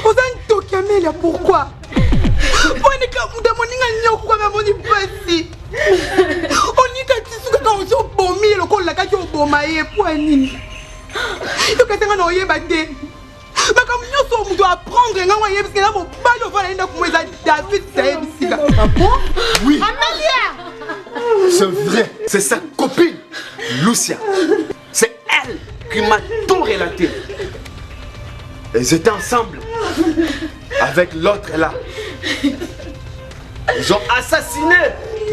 Aux Antokiamelia pourquoi? Pour ne pas nous demander ni au quoi maman ni passi. On y a tissu quand on se bomi le col la cage au bomaye pour ni. Donc quand on a eu batté. Mais comme nous sommes, doit apprendre parce que là, mon bail va aller dans David, c'est ah bon? Oui. Amélia! C'est vrai, c'est sa copine, Lucia. C'est elle qui m'a tout relaté. Ils étaient ensemble avec l'autre là. Ils ont assassiné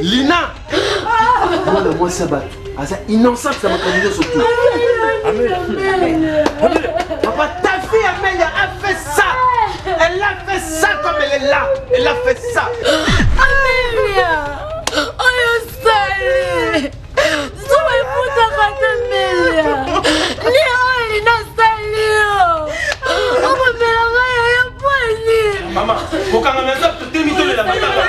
Lina. Moi, ça va. Innocente, ça m'a connu surtout. Amélia. Papa, ta fille Amélia a fait ça. Elle a fait ça comme elle est là. Elle a fait ça. Amélia. Oh, yo sali. Souma iputa kata Amélia. Ni oli na sali. Omo melanga ya pwani. Maman, kokanga meza te mitole la matanga.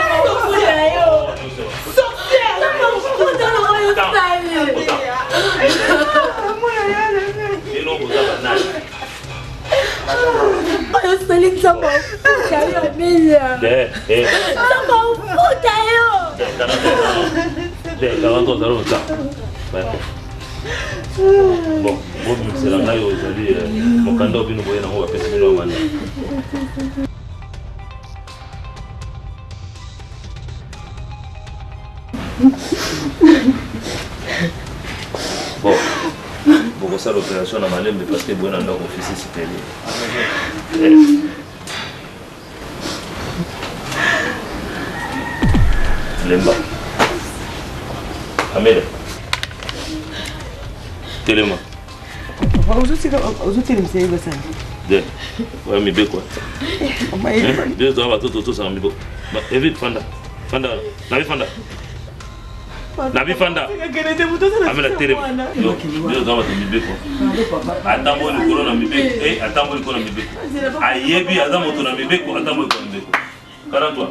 Eu sou linda, Samba Ufuta, eu, Amélia. Samba Ufuta, eu. Bon, c'est la maille aujourd'hui. Mon candidat vient nous voir dans le festival de Manda. Bon, pour ça l'opération à Malem parce que bon dans officier supérieur. Lemba. Amélia. Téléma. ozotelemisa basani oya mibeko biso toza batoto tosala mibeko evite fanda nabifanda amela telema biso toza bato mibeko atambo likolo na mibeko ayebi aza moto na mibeko atambo likolo na mibeko kala toi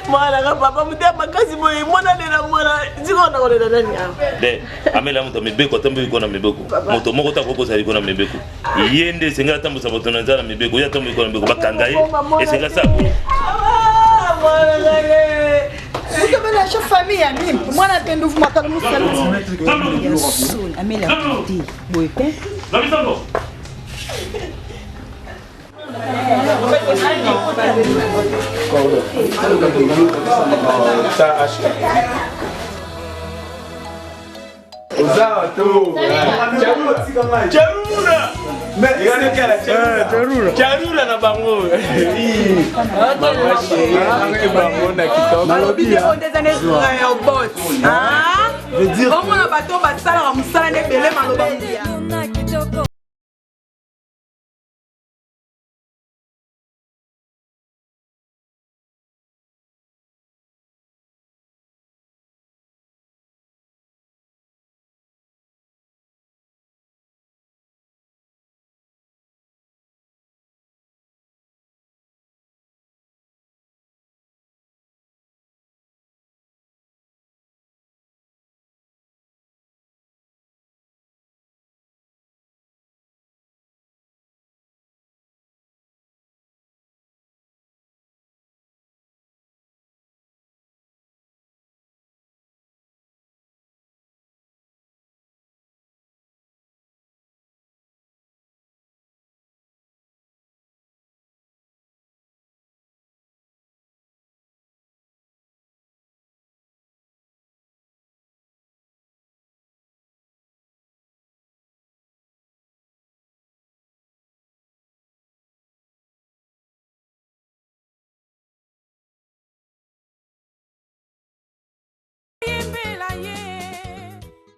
mwana papa mutema makasi boye mwana lela mwana zikona kolela nani de amela moto mibeko atambo iko na mibeko moto moko ta koko sali ko na mibeko yende senga tambo sa moto na nzala mibeko ya tambo iko na mibeko bakanga ye esenga sa mwana ngale ukamela cha famille ami mwana tendo vuma kala musala amela kuti boye pe Charula na bango. Je veux dire, on a bateau, on va ça,